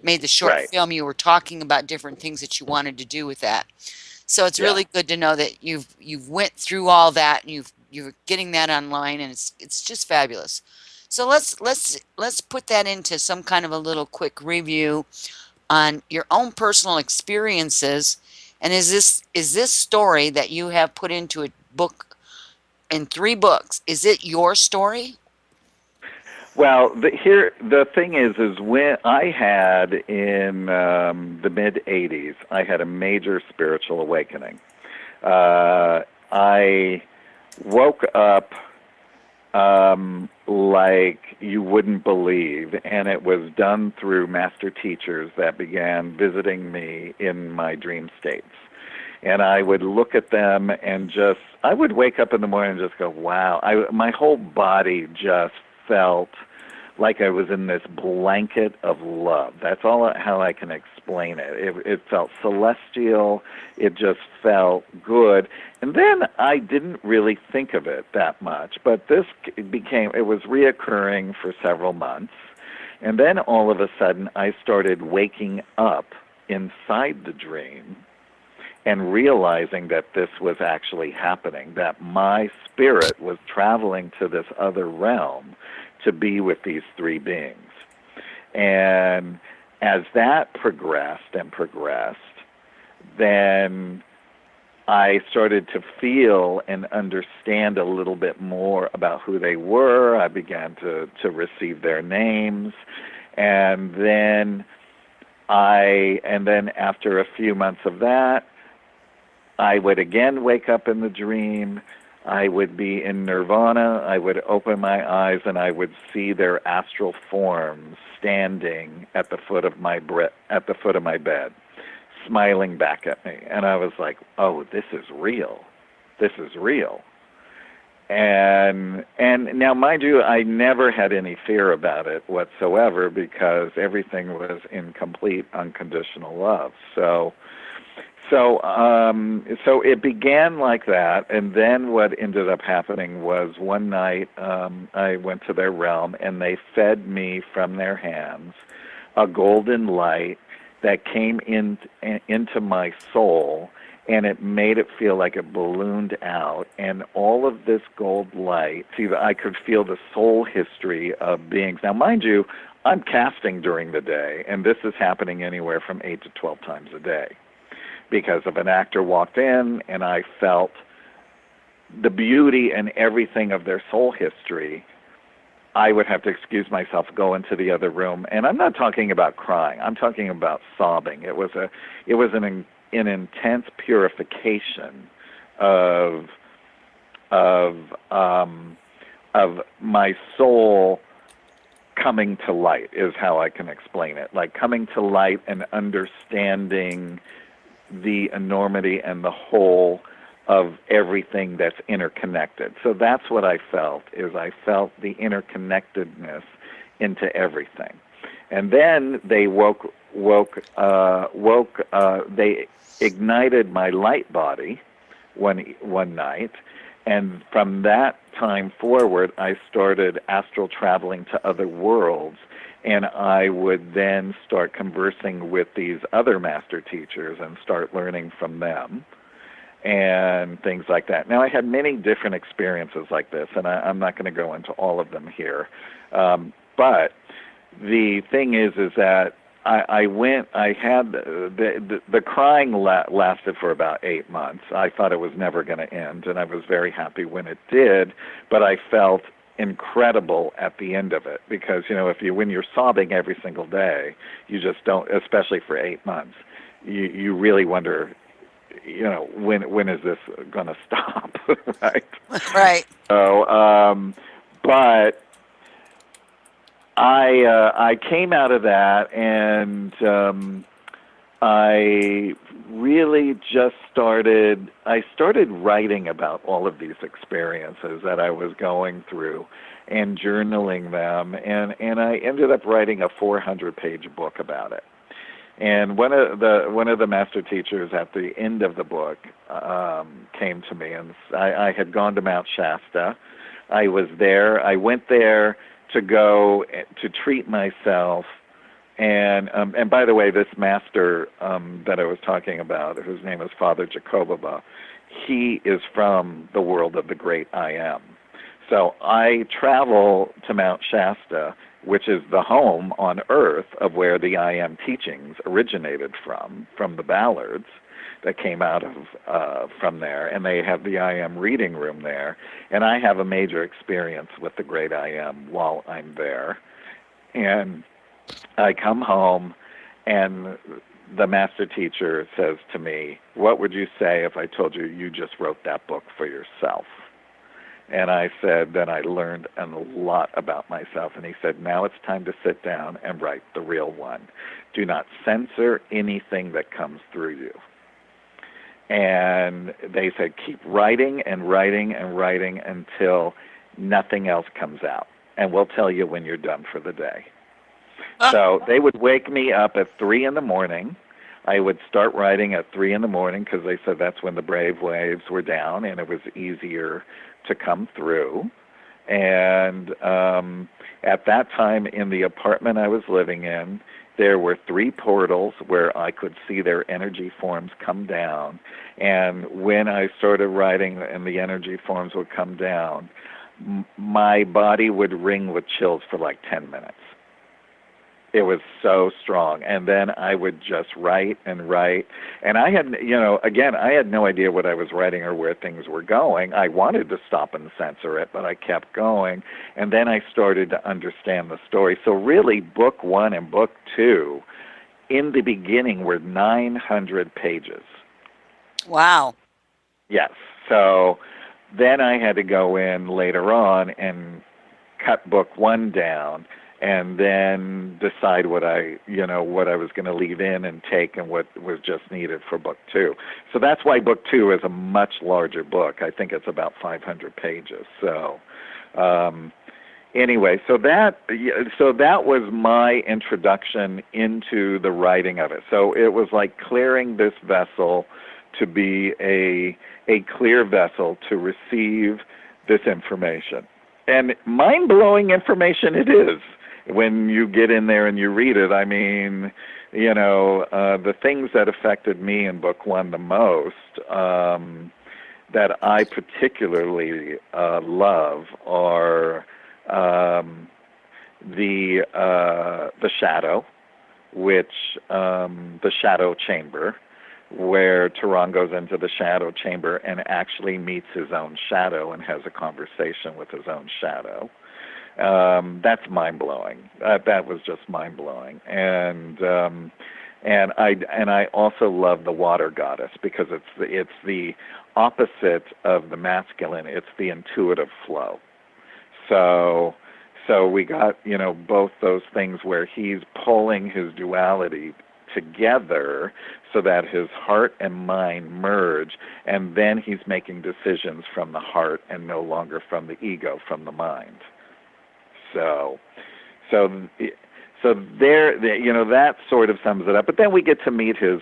Made the short right. film. You were talking about different things that you wanted to do with that. So it's Yeah. really good to know that you've went through all that and you're getting that online, and it's just fabulous. So let's put that into some kind of a little quick review on your own personal experiences. And is this story that you have put into a book in 3 books, is it your story? Well, the thing is when I had in the mid '80s, I had a major spiritual awakening. I woke up like you wouldn't believe, and it was done through master teachers that began visiting me in my dream states. And I would look at them and I would wake up in the morning and just go, wow. My whole body just felt like I was in this blanket of love. That's how I can explain it. It felt celestial. It just felt good. And then I didn't really think of it that much, but it was reoccurring for several months. And then all of a sudden I started waking up inside the dream and realizing that this was actually happening, that my spirit was traveling to this other realm to be with these 3 beings. And as that progressed and progressed, then I started to feel and understand a little bit more about who they were. I began to receive their names. And then after a few months of that, I would again wake up in the dream. I would be in nirvana. I would open my eyes and I would see their astral forms standing at the foot of at the foot of my bed, smiling back at me. And I was like, "Oh, this is real. This is real." And now, mind you, I never had any fear about it whatsoever because everything was in complete unconditional love. So it began like that, and then what ended up happening was one night I went to their realm, and they fed me from their hands a golden light that came into my soul, and it made it feel like it ballooned out, and all of this gold light, see, I could feel the soul history of beings. Now, mind you, I'm casting during the day, and this is happening anywhere from 8 to 12 times a day because if an actor walked in and I felt the beauty and everything of their soul history, I would have to excuse myself, go into the other room, and I'm not talking about crying. I'm talking about sobbing. It was an intense purification of of um, of my soul coming to light is how I can explain it. Like coming to light and understanding the enormity and the whole of everything that's interconnected. So that's what I felt, is I felt the interconnectedness into everything. And then they they ignited my light body one night, and from that time forward, I started astral traveling to other worlds, and I would then start conversing with these other master teachers and start learning from them and things like that. Now, I had many different experiences like this, and I'm not going to go into all of them here. But the thing is that I had the crying lasted for about 8 months. I thought it was never going to end, and I was very happy when it did, but I felt incredible at the end of it because, when you're sobbing every single day, you just don't, especially for 8 months, you really wonder, when is this going to stop, right? Right. But I came out of that, and I really just I started writing about all of these experiences that I was going through and journaling them, and I ended up writing a 400-page book about it. And one of the master teachers at the end of the book came to me, and I had gone to Mount Shasta. I was there. I went there to go to treat myself, and by the way, this master that I was talking about, whose name is Father Jacobaba, he is from the world of the great I Am. So I travel to Mount Shasta, which is the home on earth of where the I Am teachings originated from the Ballards that came out of from there, and they have the I Am reading room there, and I have a major experience with the great I Am while I'm there. And I come home, and the master teacher says to me, "What would you say if I told you you just wrote that book for yourself?" And I said, then I learned a lot about myself. And he said, "Now it's time to sit down and write the real one. Do not censor anything that comes through you." And they said, "Keep writing and writing and writing until nothing else comes out. And we'll tell you when you're done for the day." So they would wake me up at 3 in the morning. I would start writing at 3 in the morning because they said that's when the brave waves were down and it was easier to come through. And at that time in the apartment I was living in, there were 3 portals where I could see their energy forms come down. And when I started writing and the energy forms would come down, my body would ring with chills for like 10 minutes. It was so strong. And then I would just write and write. And I had, again, I had no idea what I was writing or where things were going. I wanted to stop and censor it, but I kept going. And then I started to understand the story. So really, book 1 and book 2, in the beginning, were 900 pages. Wow. Yes. So then I had to go in later on and cut book one down and then decide what I was going to leave in and take and what was just needed for book two. So that's why book two is a much larger book. I think it's about 500 pages. So anyway, so that was my introduction into the writing of it. So it was like clearing this vessel to be a clear vessel to receive this information. And mind-blowing information it is when you get in there and you read it. I mean, the things that affected me in book one the most, that I particularly love are the shadow, which the shadow chamber, where Thyron goes into the shadow chamber and actually meets his own shadow and has a conversation with his own shadow. That's mind blowing. That was just mind blowing, and I also love the water goddess because it's the opposite of the masculine. It's the intuitive flow. So so we got, both those things where he's pulling his duality together so that his heart and mind merge, and then he's making decisions from the heart and no longer from the ego, from the mind. So, so, so that sort of sums it up. But then we get to meet his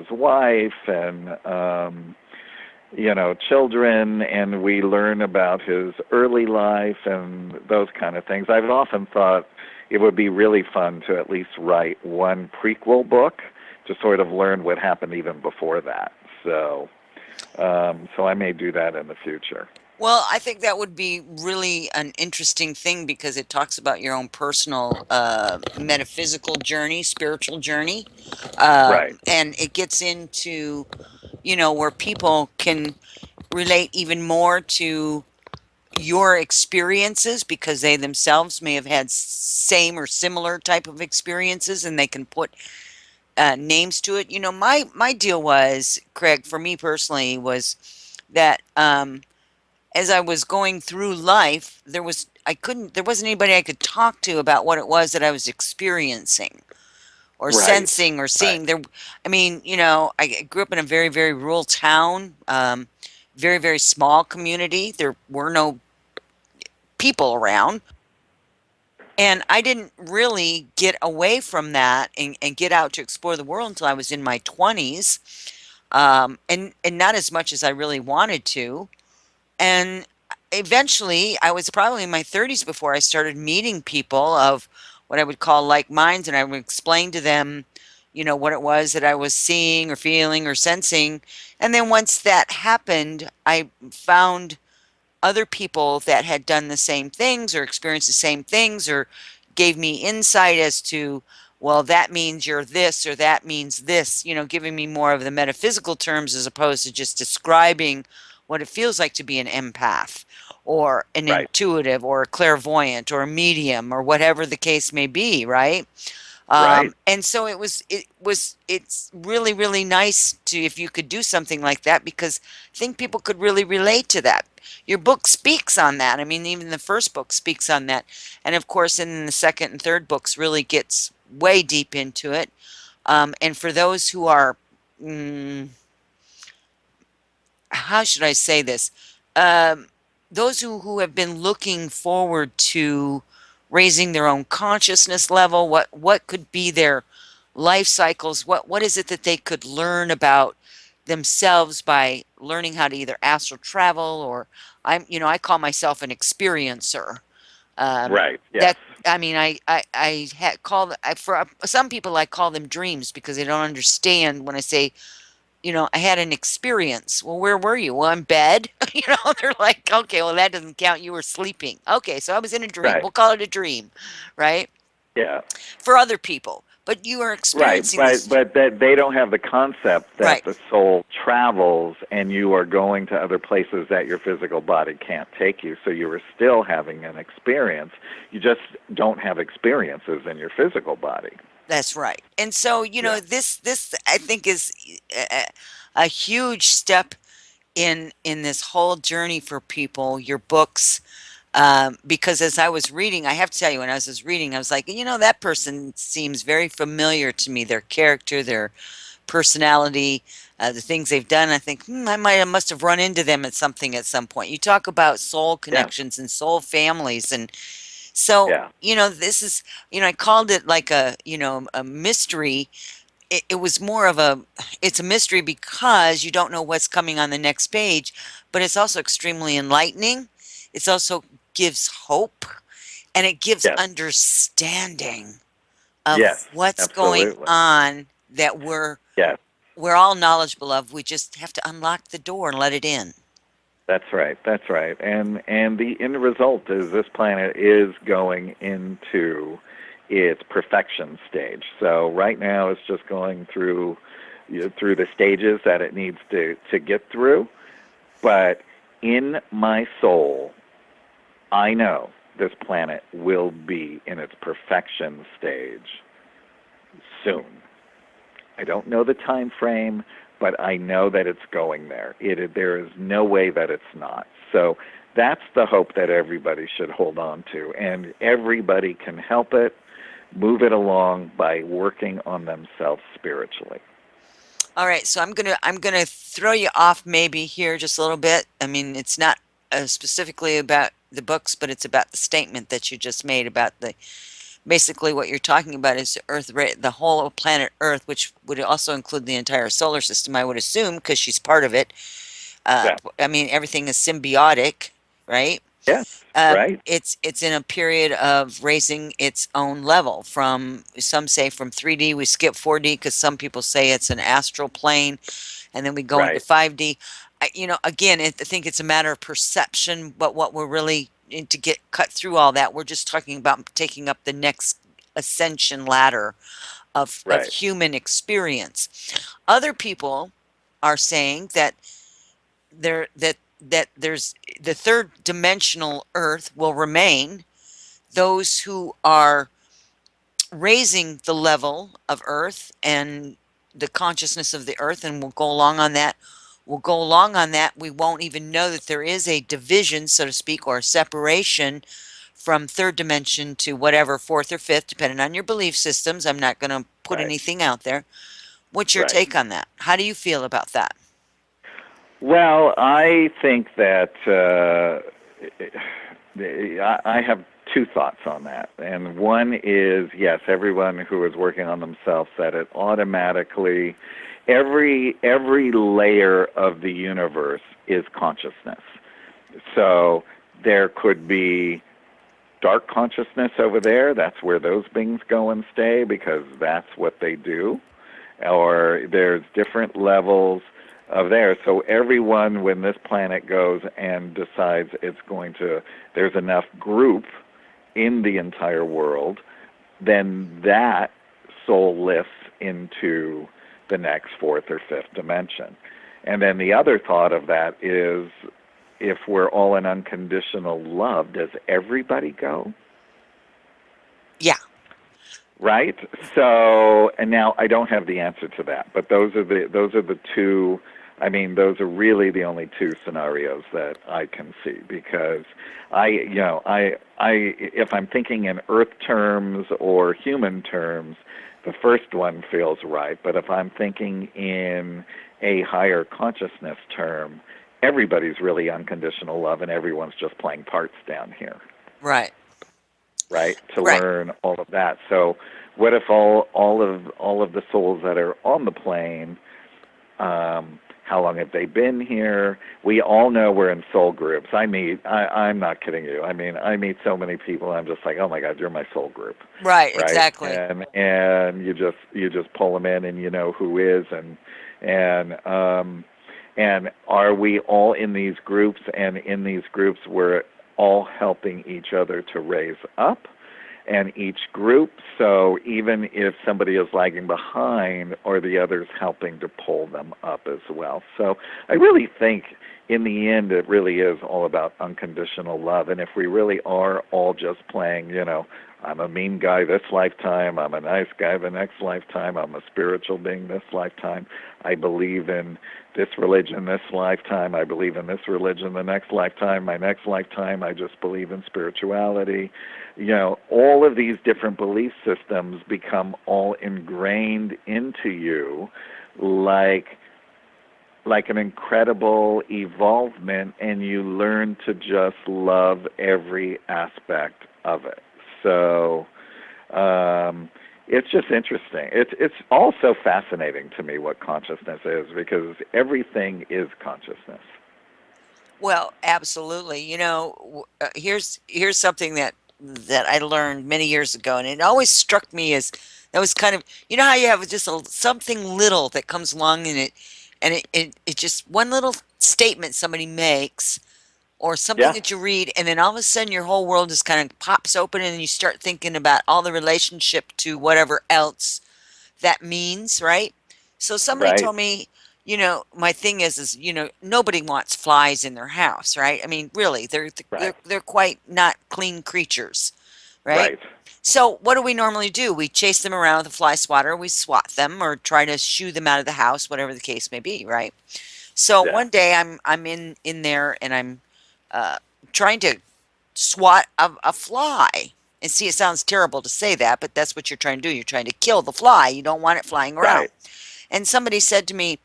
wife and children, and we learn about his early life and those kind of things. I've often thought it would be really fun to at least write one prequel book to sort of learn what happened even before that. So I may do that in the future. Well, I think that would be really an interesting thing because it talks about your own personal metaphysical journey, spiritual journey, Right, and it gets into, where people can relate even more to your experiences because they themselves may have had same or similar type of experiences and they can put names to it. My deal was, Craig, for me personally, was that as I was going through life, there wasn't anybody I could talk to about what it was that I was experiencing or right, sensing or right, seeing. I mean, I grew up in a very, very rural town, very, very small community. There were no people around. And I didn't really get away from that and get out to explore the world until I was in my 20s, and not as much as I really wanted to. And eventually, I was probably in my 30s before I started meeting people of what I would call like minds, and I would explain to them, what it was that I was seeing or feeling or sensing. And then once that happened, I found other people that had done the same things or experienced the same things or gave me insight as to, well, that means you're this or that means this, giving me more of the metaphysical terms as opposed to just describing what it feels like to be an empath or an right, intuitive or a clairvoyant or a medium or whatever the case may be, right? right, And so it's really, really nice to, if you could do something like that, because I think people could really relate to that. Your book speaks on that. I mean, even the first book speaks on that. And of course, in the second and third books really gets way deep into it. And for those who are, mm, how should I say this? Um, those who have been looking forward to raising their own consciousness level, what could be their life cycles? What is it that they could learn about themselves by learning how to either astral travel or I call myself an experiencer. right. Yes, That I mean, for some people I call them dreams because they don't understand when I say I had an experience. Well, where were you? Well, in bed. They're like, okay, well, that doesn't count. You were sleeping. Okay, so I was in a dream. right. We'll call it a dream, right? Yeah. For other people. But you are Right, experiencing but this. that they don't have the concept that Right. the soul travels and you are going to other places that your physical body can't take you. So you are still having an experience. You just don't have experiences in your physical body. That's right. And so, Yeah. this I think is a huge step in this whole journey for people, your books, because as I was reading, I have to tell you, when I was reading, I was like, that person seems very familiar to me. Their character, their personality, the things they've done. I think must have run into them at something at some point. You talk about soul Yeah. connections and soul families, and so Yeah. this is I called it like a mystery. It was more of it's a mystery because you don't know what's coming on the next page, but it's also extremely enlightening. It's also gives hope, and it gives Yes. understanding Yes. of what's going Absolutely. on that Yes. we're all knowledgeable of. We just have to unlock the door and let it in. That's right. That's right. And the end result is this planet is going into its perfection stage. So right now it's just going through through the stages that it needs to get through. But in my soul, I know this planet will be in its perfection stage soon. I don't know the time frame, but I know that it's going there. There is no way that it's not. So that's the hope that everybody should hold on to, and everybody can help it, move it along by working on themselves spiritually. All right, so I'm gonna throw you off maybe here just a little bit. I mean, it's not specifically about the books, but it's about the statement that you just made about the basically what you're talking about is the Earth, the whole planet Earth, which would also include the entire solar system, I would assume, because she's part of it. Yeah. I mean, everything is symbiotic, right? Yeah. Right. It's in a period of raising its own level from some say from 3D we skip 4D because some people say it's an astral plane and then we go into Right. 5D. Again, I think it's a matter of perception, but what we're really to get cut through all that, we're just talking about taking up the next ascension ladder of Right. human experience. Other people are saying that there's the third dimensional earth will remain. Those who are raising the level of earth and the consciousness of the earth and will go along on that. We won't even know that there is a division, so to speak, or a separation from third dimension to whatever fourth or fifth, depending on your belief systems. I'm not going to put Right. anything out there. What's your Right. take on that? How do you feel about that? Well, I think that I have two thoughts on that. And one is, yes, everyone who is working on themselves said it automatically. Every layer of the universe is consciousness. So there could be dark consciousness over there. That's where those beings go and stay because that's what they do. Or there's different levels of there. So everyone, when this planet goes and decides it's going to, there's enough group in the entire world, then that soul lifts into the next fourth or fifth dimension. And then the other thought of that is if we're all in unconditional love, does everybody go? Yeah. Right? So, and now I don't have the answer to that, but those are the two. I mean, those are really the only two scenarios that I can see because if I'm thinking in Earth terms or human terms, the first one feels right. But if I'm thinking in a higher consciousness term, everybody's really unconditional love, and everyone's just playing parts down here, Right. right? To Right. learn all of that. So, what if all of the souls that are on the plane? How long have they been here? We all know we're in soul groups. I'm not kidding you. I mean, I meet so many people. I'm just like, oh my God, you're my soul group, Right. right? Exactly. And you just pull them in, and you know who is, and and are we all in these groups? And in these groups, we're all helping each other to raise up and each group. So even if somebody is lagging behind, or the others helping to pull them up as well. So I really think in the end it really is all about unconditional love. And if we really are all just playing, I'm a mean guy this lifetime. I'm a nice guy the next lifetime. I'm a spiritual being this lifetime. I believe in this religion this lifetime. I believe in this religion the next lifetime. My next lifetime, I just believe in spirituality. All of these different belief systems become all ingrained into you like an incredible evolvement, and you learn to just love every aspect of it. So it's just interesting. It's also fascinating to me what consciousness is, because everything is consciousness. Well, absolutely. Here's something that I learned many years ago, and it always struck me as that was kind of, how you have just something little that comes along in it, and it just one little statement somebody makes or something Yeah, that you read, and then all of a sudden your whole world just kind of pops open, and you start thinking about all the relationship to whatever else that means, right? So somebody right, told me, my thing is, nobody wants flies in their house, right? I mean, really, they're right, they're quite not clean creatures, right? right. So what do we normally do? We chase them around with a fly swatter, we swat them or try to shoo them out of the house, whatever the case may be, right? So Yeah, one day I'm in there and I'm uh, trying to swat a fly. And see, it sounds terrible to say that, but that's what you're trying to do. You're trying to kill the fly. You don't want it flying around. right. And somebody said to me,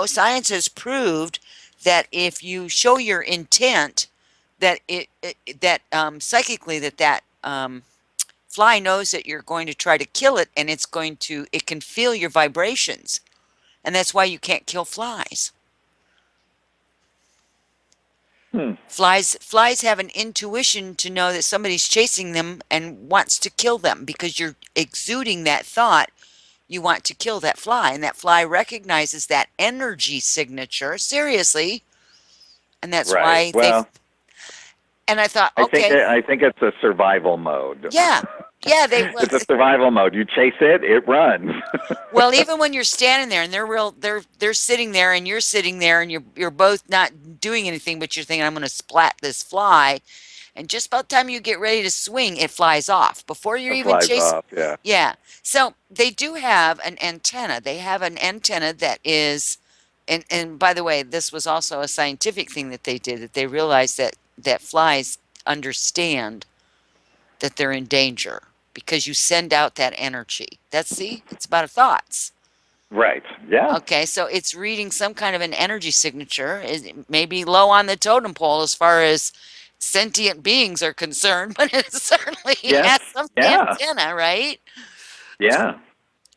science has proved that if you show your intent, that that psychically that fly knows that you're going to try to kill it, and it can feel your vibrations, and that's why you can't kill flies. Hmm. Flies have an intuition to know that somebody's chasing them and wants to kill them because you're exuding that thought. You want to kill that fly, and that fly recognizes that energy signature seriously, and that's Right. why they. Well, And I thought, I think okay, I think it's a survival mode. yeah, yeah, they. It's a survival mode. You chase it, it runs. Well, even when you're standing there and they're sitting there and you're sitting there and you're both not doing anything, but you're thinking, I'm going to splat this fly. And just about the time you get ready to swing, it flies off before you're It even flies chasing. off. Yeah. Yeah. So they do have an antenna. They have an antenna that is, and by the way, this was also a scientific thing that they did, that they realized that flies understand that they're in danger because you send out that energy. See, it's about thoughts. Right. Yeah. Okay, so it's reading some kind of an energy signature. It may be low on the totem pole as far as sentient beings are concerned, but it certainly Yes. has some Yeah. antenna, right? Yeah.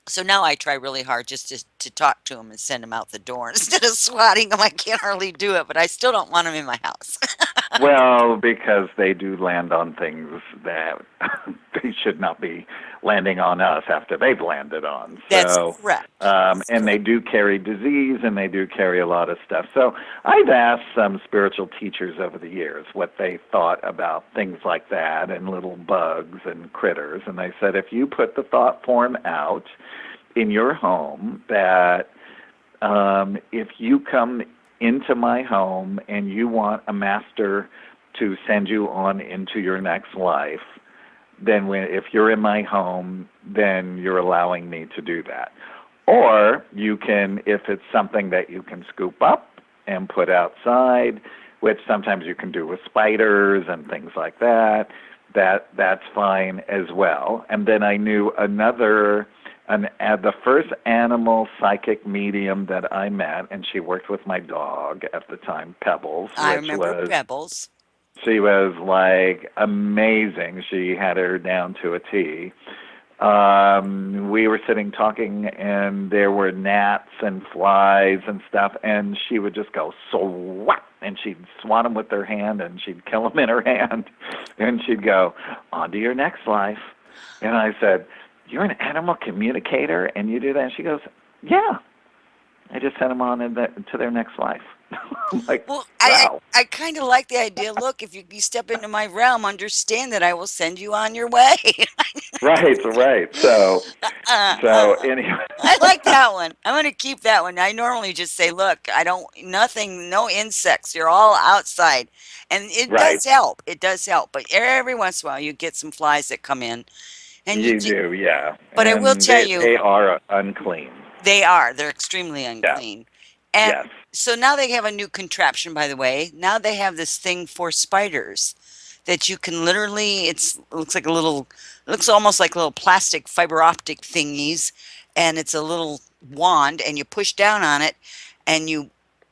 So now I try really hard just to talk to them and send them out the door instead of swatting them. I can't hardly do it, but I still don't want them in my house. Well, because they do land on things that they should not be landing on us after they've landed on. That's So, correct. That's and they correct. do carry disease, and they do carry a lot of stuff. So I've asked some spiritual teachers over the years what they thought about things like that and little bugs and critters. And they said, if you put the thought form out in your home that if you come into my home and you want a master to send you on into your next life, then if you're in my home, then you're allowing me to do that. Or you can, if it's something that you can scoop up and put outside, which sometimes you can do with spiders and things like that, that's fine as well. And then I knew the first animal psychic medium that I met, and she worked with my dog at the time, Pebbles, I remember Pebbles. she was like amazing. She had her down to a T. We were sitting talking, and there were gnats and flies and stuff, and she would just go swat, and she'd swat them with her hand, and she'd kill them in her hand, and she'd go, on to your next life. And I said, you're an animal communicator, and you do that? And she goes, yeah, I just sent them on to their next life. I'm like, Well, wow. I kind of like the idea. Look, if you step into my realm, understand that I will send you on your way. Right, right. So Uh, anyway, I like that one. I'm going to keep that one. I normally just say, look, I don't, nothing, no insects. You're all outside. And it right. does help. It does help. But every once in a while, you get some flies that come in. And you You do, do, yeah. but I will And tell you, they are unclean. they are. They're extremely Yeah. unclean. And Yes. so now they have a new contraption, by the way. Now they have this thing for spiders that you can literally, it looks like a little, it looks almost like little plastic fiber optic thingies. And it's a little wand, and you push down on it and you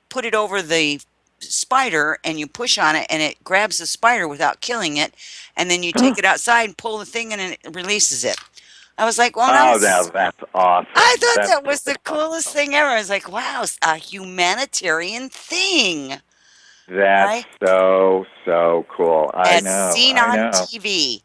put it over the spider and you push on it and it grabs the spider without killing it. And then you take it outside and pull the thing and it releases it. I was like, well, now Oh, now this that's I awesome. thought That's that was really the coolest awesome. thing ever. I was like, wow, a humanitarian thing, That's right? so, so cool. I As know. seen I on know. TV.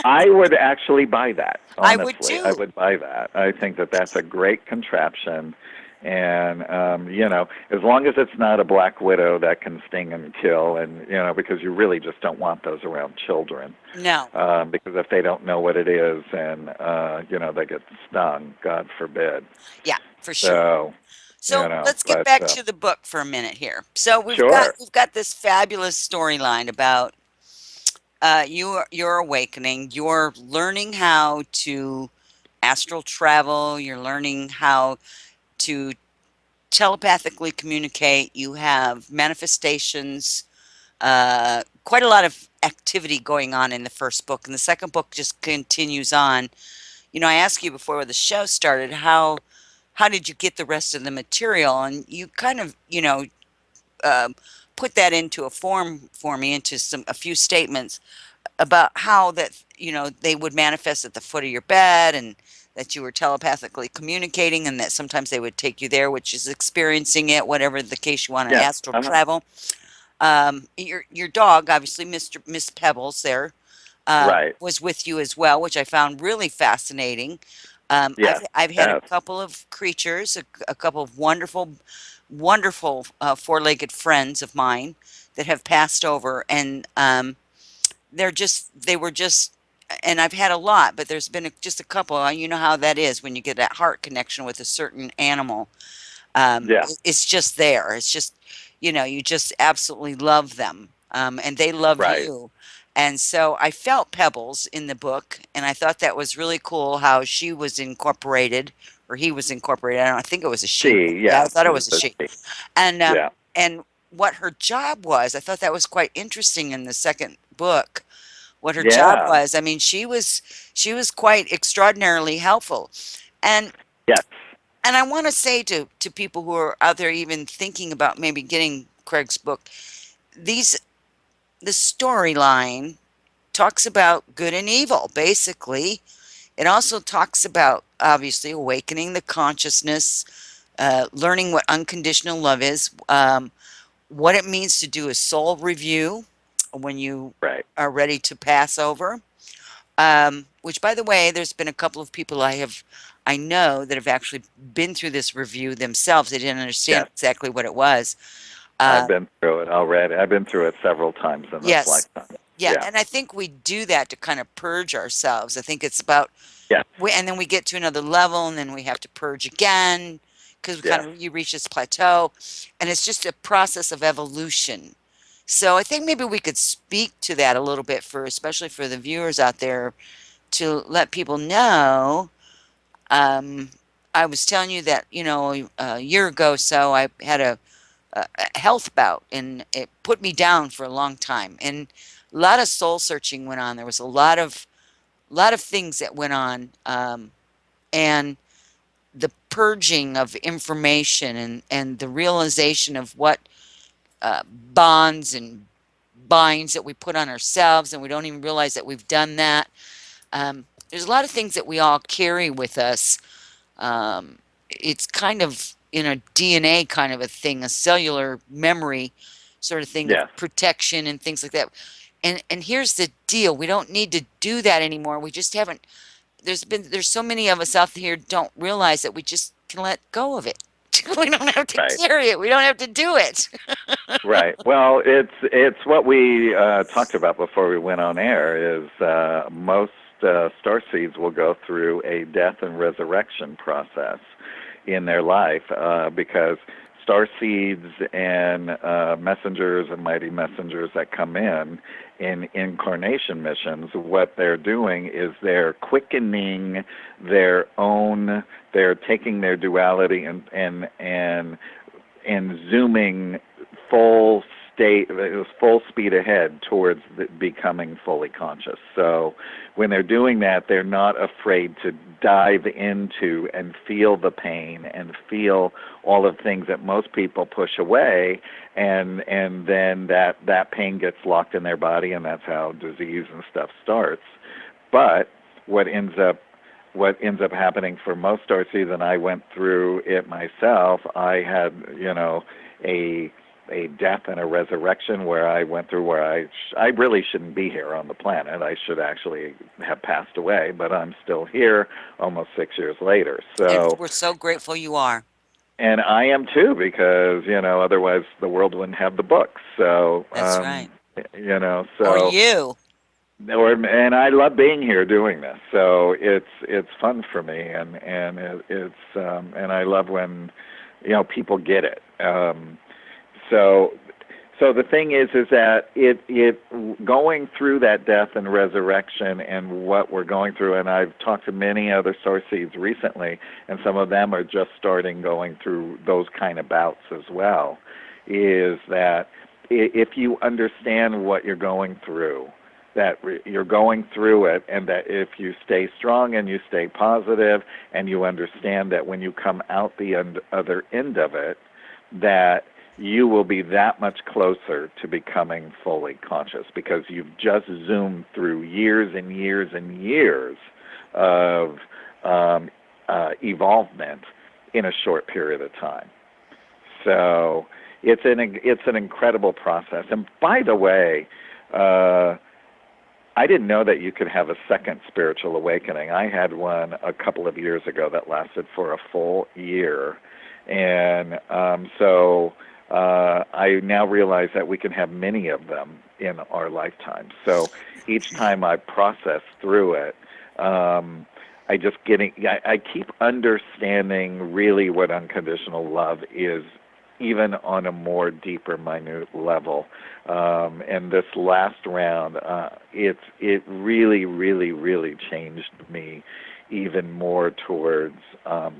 I would actually buy that, I would honestly. I too. would buy that. I think that that's a great contraption. And, as long as it's not a black widow that can sting and kill, and, because you really just don't want those around children. No. Because if they don't know what it is and, they get stung, God forbid. Yeah, for sure. So, So let's get but, back to the book for a minute here. So sure. we've got this fabulous storyline about your awakening. You're learning how to astral travel. You're learning how to telepathically communicate. You have manifestations, quite a lot of activity going on in the first book, and the second book just continues on. I asked you before the show started, how did you get the rest of the material, and you kind of um, put that into a form for me, into a few statements about how that they would manifest at the foot of your bed, and that you were telepathically communicating, and that sometimes they would take you there, which is experiencing it, whatever the case you want to Yes. astral Uh-huh. travel. Your dog, obviously, Miss Pebbles, there Right. was with you as well, which I found really fascinating. Yes. I've had a Yes. couple of creatures, a couple of wonderful four-legged friends of mine that have passed over, and they were just. And I've had a lot, but there's been just a couple. You know how that is when you get that heart connection with a certain animal. Yeah. It's just there. It's just, you just absolutely love them, and they love Right. you. And so I felt Pebbles in the book, and I thought that was really cool how she was incorporated, or he was incorporated. I don't. I think it was a she. She, Yeah, I yeah. thought it was It's a a she. she. And Yeah. what her job was. I thought that was quite interesting in the second book. What her job Yeah. was. I mean, she was quite extraordinarily helpful, and Yes. I want to say to people who are out there even thinking about maybe getting Craig's book, these the storyline talks about good and evil, basically. It also talks about obviously awakening the consciousness, learning what unconditional love is, what it means to do a soul review when you Right. are ready to pass over. Which, by the way, there's been a couple of people I know that have actually been through this review themselves. They didn't understand Yes. exactly what it was. I've Uh, been through it already. I've been through it several times in this yes, lifetime. yeah, Yeah. and I think we do that to kind of purge ourselves. I think it's about Yes. and then we get to another level, and then we have to purge again because we kind Yes. of you reach this plateau, and it's just a process of evolution. So I think maybe we could speak to that a little bit for, especially for the viewers out there, to let people know. Um, I was telling you that, a year ago, so I had a health bout, and it put me down for a long time. And a lot of soul searching went on. There was a lot of things that went on, and the purging of information, and the realization of what bonds and binds that we put on ourselves, and we don't even realize that we've done that. There's a lot of things that we all carry with us. It's kind of in a DNA kind of a thing, a cellular memory sort of thing of Yes. protection and things like that. And here's the deal: we don't need to do that anymore. We just haven't. There's so many of us out here don't realize that we just can let go of it. We don't have to Right. carry it. We don't have to do it. Right. Well, it's what we talked about before we went on air. Is most star seeds will go through a death and resurrection process in their life because star seeds and messengers and mighty messengers that come in incarnation missions, what they're doing is they're quickening their own. They're taking their duality and zooming full state, it was full speed ahead towards becoming fully conscious. So when they're doing that, they're not afraid to dive into and feel the pain and feel all of the things that most people push away, and then that pain gets locked in their body, and that's how disease and stuff starts. But what ends up what ends up happening for most starseeds, and I went through it myself. I had, a death and a resurrection where I went through where I really shouldn't be here on the planet. I should actually have passed away, but I'm still here almost 6 years later. And So, we're so grateful you are. and I am too, because otherwise the world wouldn't have the books. So, That's right. Or so you. and I love being here doing this. So it's fun for me, and it's I love when people get it. So so the thing is that it going through that death and resurrection and what we're going through, and I've talked to many other star seeds recently, and some of them are just starting going through those kind of bouts as well. Is that if you understand what you're going through, that you're going through it, and that if you stay strong and you stay positive and you understand that when you come out the other end of it, that you will be that much closer to becoming fully conscious, because you've just zoomed through years and years and years of evolvement in a short period of time. So it's an incredible process. And by the way, I didn't know that you could have a second spiritual awakening. I had one a couple of years ago that lasted for a full year. And I now realize that we can have many of them in our lifetime. So each time I process through it, I keep understanding really what unconditional love is, even on a more deeper, minute level. And this last round, it really, really, really changed me even more towards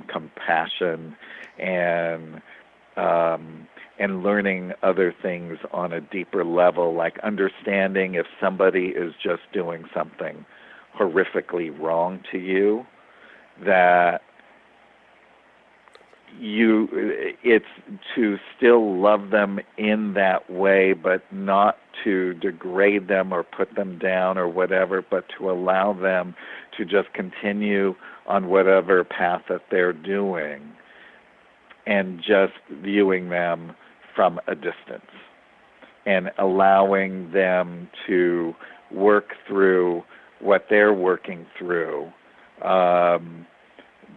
compassion and learning other things on a deeper level, like understanding if somebody is just doing something horrifically wrong to you, that it's to still love them in that way, but not to degrade them or put them down or whatever, but to allow them to just continue on whatever path that they're doing, and just viewing them from a distance and allowing them to work through what they're working through,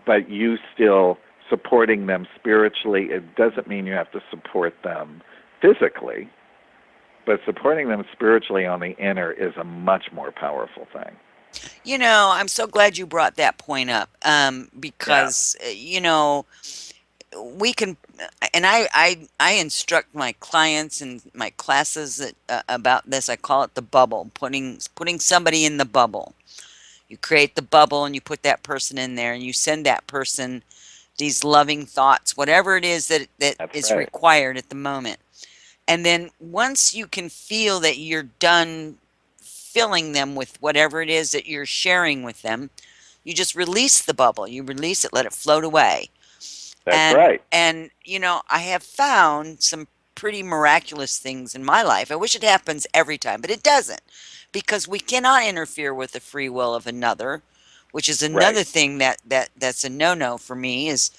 but you still supporting them spiritually. It doesn't mean you have to support them physically, but supporting them spiritually on the inner is a much more powerful thing. I'm so glad you brought that point up, Yeah, because, we can, and I instruct my clients and my classes about this. I call it the bubble, putting somebody in the bubble. You create the bubble and you put that person in there, and you send that person these loving thoughts, whatever it is that that's is right. required at the moment. And then once you can feel that you're done filling them with whatever it is that you're sharing with them, you just release the bubble. You release it, let it float away. That's And right. I have found some pretty miraculous things in my life. I wish it happens every time, but it doesn't, because we cannot interfere with the free will of another, which is Right. another thing that's a no-no for me. Is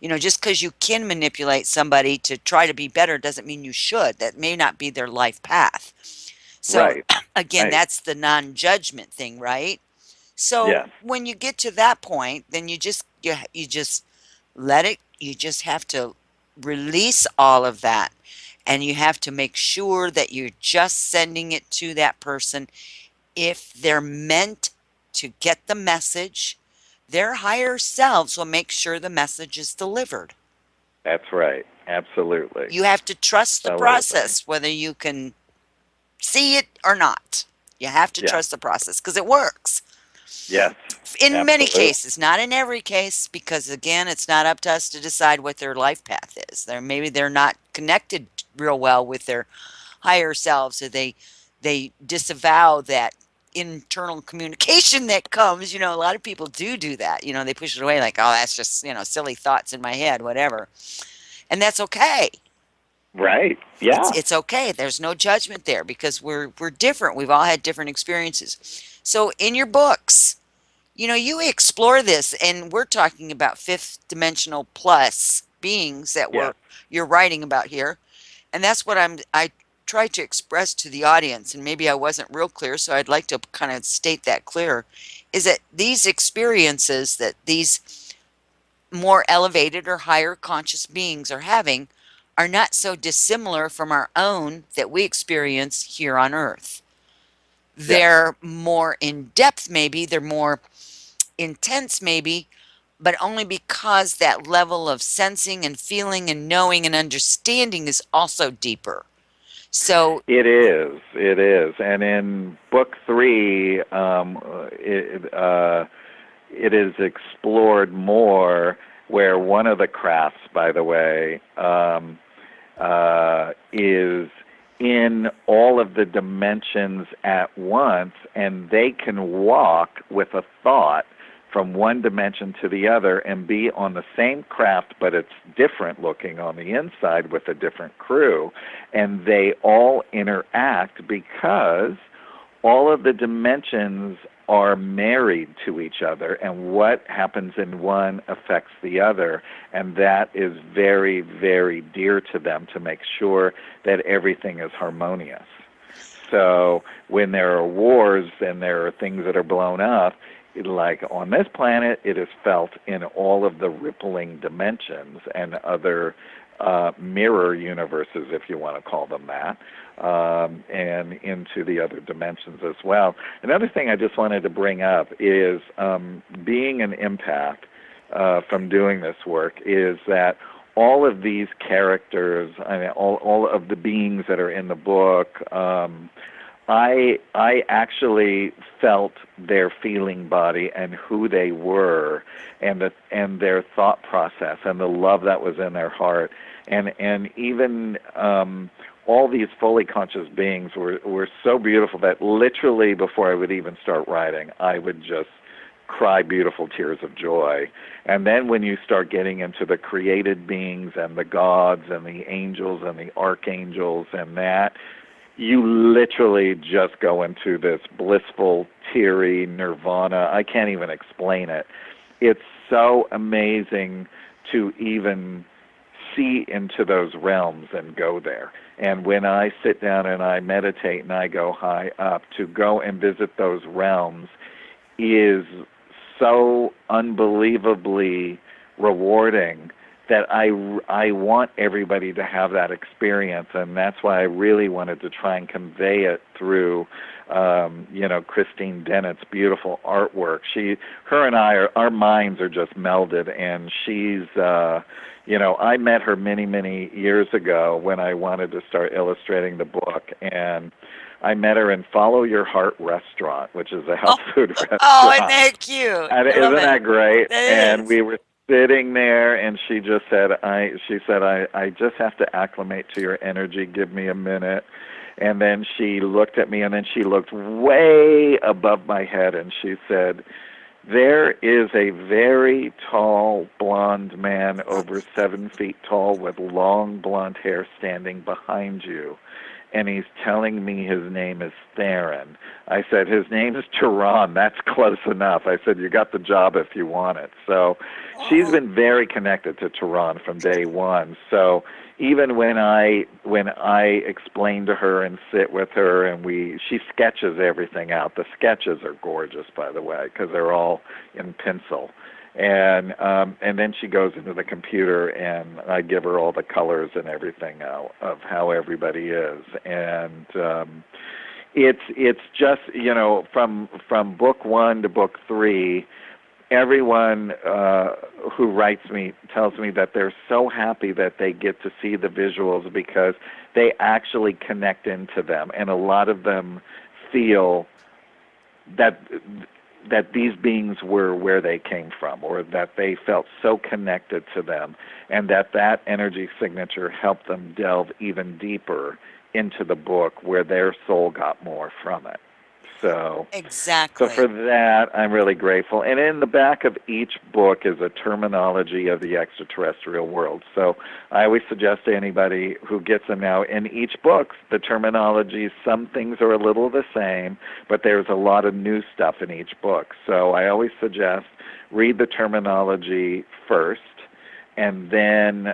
just because you can manipulate somebody to try to be better doesn't mean you should. That may not be their life path. So Right. again, Right. that's the non-judgment thing, right? So Yes. when you get to that point, then you just let it. You just have to. release all of that. And you have to make sure that you're just sending it to that person. If they're meant to get the message, their higher selves will make sure the message is delivered. That's right. Absolutely. You have to trust the Absolutely. process, whether you can see it or not. You have to Yeah. trust the process because it works. Yes. In many Absolutely. cases, not in every case, because again, it's not up to us to decide what their life path is. Maybe they're not connected real well with their higher selves, so they disavow that internal communication that comes. A lot of people do that. They push it away like, oh, that's just silly thoughts in my head, whatever, and that's okay. Right. It's Yeah. it's okay. There's no judgment there because we're different. We've all had different experiences. So in your books, you explore this, and we're talking about fifth dimensional plus beings that Yes. you're writing about here, and that's what I try to express to the audience, and maybe I wasn't real clear, so I'd like to kind of state that clear, is that these experiences that these more elevated or higher conscious beings are having are not so dissimilar from our own that we experience here on Earth. Yes. They're more in depth, maybe, they're more intense, maybe, but only because that level of sensing and feeling and knowing and understanding is also deeper. So, It is. It is. And in book three, it is explored more, where one of the crafts, by the way, is in all of the dimensions at once, and they can walk with a thought from one dimension to the other and be on the same craft, but it's different looking on the inside with a different crew. And they all interact because all of the dimensions are married to each other, and what happens in one affects the other, and that is very, very dear to them, to make sure that everything is harmonious. So when there are wars and there are things that are blown up, like on this planet, it is felt in all of the rippling dimensions and other mirror universes, if you want to call them that, and into the other dimensions as well. Another thing I just wanted to bring up is, being an empath from doing this work, is that all of these characters, I mean, all of the beings that are in the book, I actually felt their feeling body and who they were, and their thought process and the love that was in their heart, and even all these fully conscious beings were so beautiful that literally before I would even start writing, I would just cry beautiful tears of joy. And then when you start getting into the created beings and the gods and the angels and the archangels and that, you literally just go into this blissful, teary nirvana. I can't even explain it. It's so amazing to even see into those realms and go there. And when I sit down and I meditate and I go high up, to go and visit those realms is so unbelievably rewarding that I want everybody to have that experience, and that's why I really wanted to try and convey it through, Christine Dennett's beautiful artwork. Her and our minds are just melded, and she's, I met her many, many years ago when I wanted to start illustrating the book, and I met her in Follow Your Heart Restaurant, which is a health oh, food oh, isn't restaurant. that cute? And I love isn't it. that great? That And is. we were sitting there, and she just said, I just have to acclimate to your energy. Give me a minute. And then she looked at me, and then she looked way above my head, and she said, there is a very tall blonde man, over 7 feet tall, with long blonde hair, standing behind you, and he's telling me his name is Thyron. I said, his name is Thyron. That's close enough. I said, you got the job if you want it. So she's Oh, been very connected to Thyron from day one. So even when I explain to her and sit with her, and she sketches everything out. The sketches are gorgeous, by the way, because they're all in pencil. and then she goes into the computer, and I give her all the colors and everything out of how everybody is, and it's just, from book one to book three, everyone who writes me tells me that they're so happy that they get to see the visuals because they actually connect into them, and a lot of them feel that these beings were where they came from, or that they felt so connected to them, and that energy signature helped them delve even deeper into the book where their soul got more from it. So Exactly. for that, I'm really grateful. And in the back of each book is a terminology of the extraterrestrial world. So I always suggest to anybody who gets them now, in each book, the terminologies, some things are a little the same, but there's a lot of new stuff in each book. So I always suggest read the terminology first, and then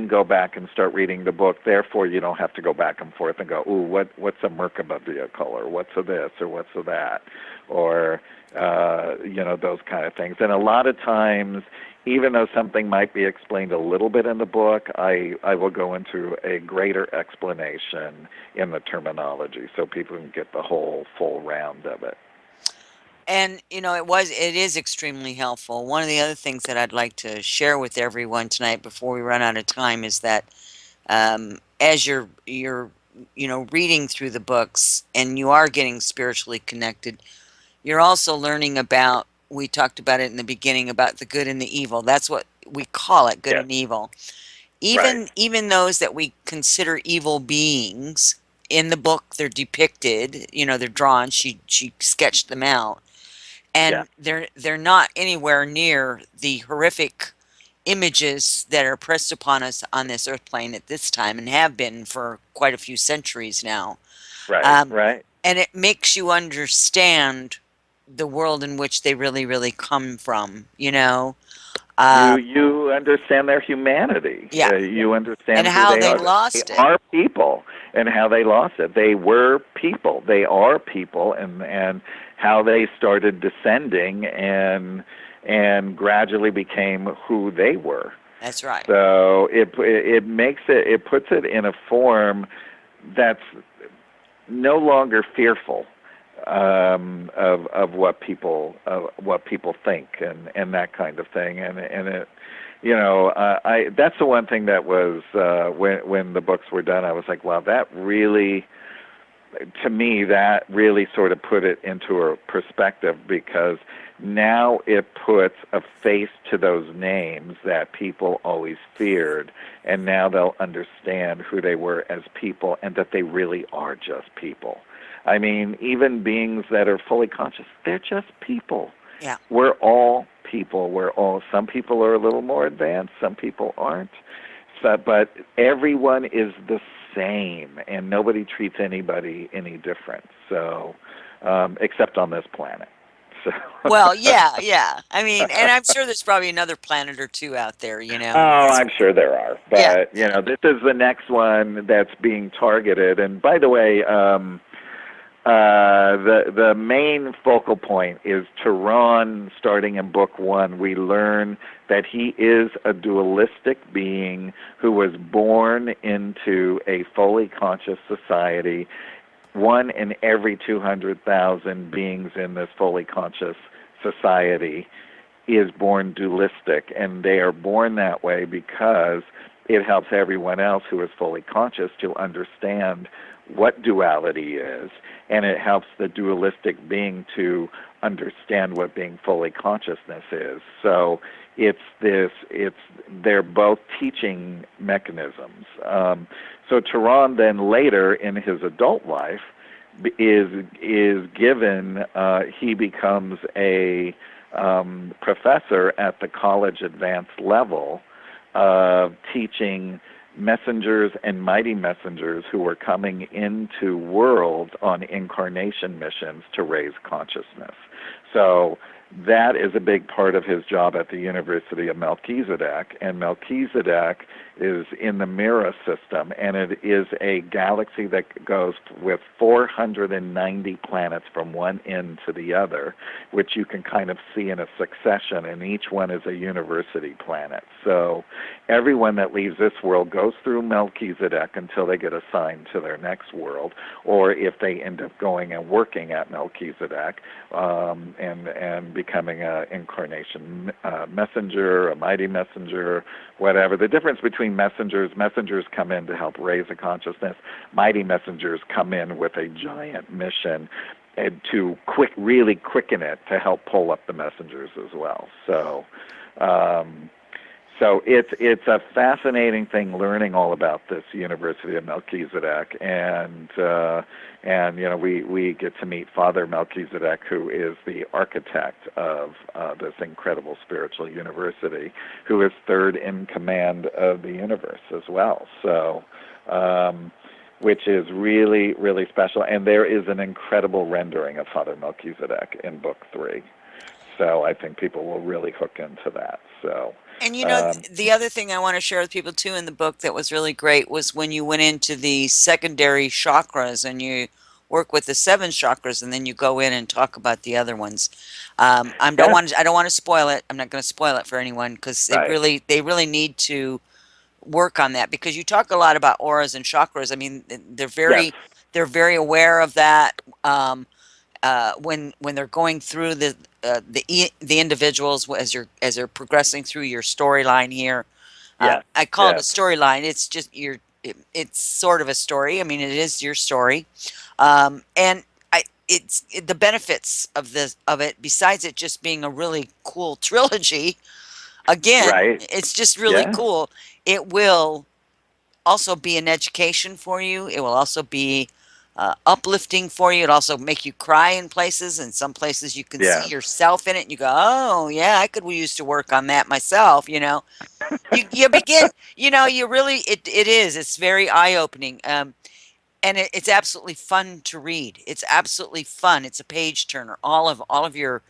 go back and start reading the book. Therefore, you don't have to go back and forth and go, ooh, what's a Merkaba vehicle, or what's a this, or what's a that, or those kind of things. And a lot of times, even though something might be explained a little bit in the book, I will go into a greater explanation in the terminology so people can get the whole full round of it. And it is extremely helpful. One of the other things that I'd like to share with everyone tonight before we run out of time is that as you're reading through the books and you are getting spiritually connected, you're also learning about, we talked about it in the beginning, about the good and the evil. That's what we call it, good Yes. and evil. Right. Even those that we consider evil beings, in the book they're depicted, they're drawn. She sketched them out, Yeah. and they're not anywhere near the horrific images that are pressed upon us on this earth plane at this time, and have been for quite a few centuries now. Right. um, Right. and it makes you understand the world in which they really really come from, um, You understand their humanity. yeah, You and understand who how they they are. That they lost it. are people, and how they lost it. They were people. They are people, and how they started descending and gradually became who they were. That's right. So it puts it in a form that's no longer fearful of what people think, and that kind of thing, and it, I that's the one thing that was, when the books were done, I was like, wow, that really, to me, that really sort of put it into a perspective, because now it puts a face to those names that people always feared, and now they'll understand who they were as people, and that they really are just people. I mean, even beings that are fully conscious, they're just people. Yeah. We're all people. Some people are a little more advanced, some people aren't. So, but everyone is the same, and nobody treats anybody any different. So, except on this planet. So, Well, yeah, yeah. I mean, and I'm sure there's probably another planet or two out there, oh, It's, I'm sure there are. yeah. But this is the next one that's being targeted. And by the way, the main focal point is Thyron. Starting in book one, we learn that he is a dualistic being who was born into a fully conscious society. One in every 200,000 beings in this fully conscious society is born dualistic, and they are born that way because it helps everyone else who is fully conscious to understand what duality is, and it helps the dualistic being to understand what being fully consciousness is. So they're both teaching mechanisms. So Thyron then later in his adult life is given, he becomes a professor at the college advanced level, teaching messengers and mighty messengers who were coming into worlds on incarnation missions to raise consciousness. So that is a big part of his job at the University of Melchizedek. And Melchizedek is in the Mira system, and it is a galaxy that goes with 490 planets from one end to the other, which you can kind of see in a succession, and each one is a university planet. So everyone that leaves this world goes through Melchizedek until they get assigned to their next world, or if they end up going and working at Melchizedek, and becoming an incarnation messenger, a mighty messenger, whatever. The difference between messengers come in to help raise a consciousness. Mighty messengers come in with a giant mission and to really quicken it to help pull up the messengers as well. So it's a fascinating thing learning all about this University of Melchizedek, and we get to meet Father Melchizedek, who is the architect of this incredible spiritual university, who is third in command of the universe as well. So, which is really, really special, and there is an incredible rendering of Father Melchizedek in Book 3. So I think people will really hook into that. So. And Um, the other thing I want to share with people too in the book that was really great was when you went into the secondary chakras and you work with the seven chakras, and then you go in and talk about the other ones. yes, I don't want to spoil it. I'm not going to spoil it for anyone because right. they really need to work on that, because you talk a lot about auras and chakras. I mean, Yes, they're very aware of that. When they're going through the individuals as they're progressing through your storyline here. yes, I call it a yes, storyline. It's just it's sort of a story. I mean, it is your story, and the benefits of it. Besides it just being a really cool trilogy, again, right. it's just really Yeah, cool. It will also be an education for you. It will also be uplifting for you. It also make you cry in places, and some places you can see yeah, yourself in it. And you go, "Oh, yeah, I could use to work on that myself." You begin. You really it is. It's very eye opening. And it's absolutely fun to read. It's absolutely fun. It's a page turner. All of your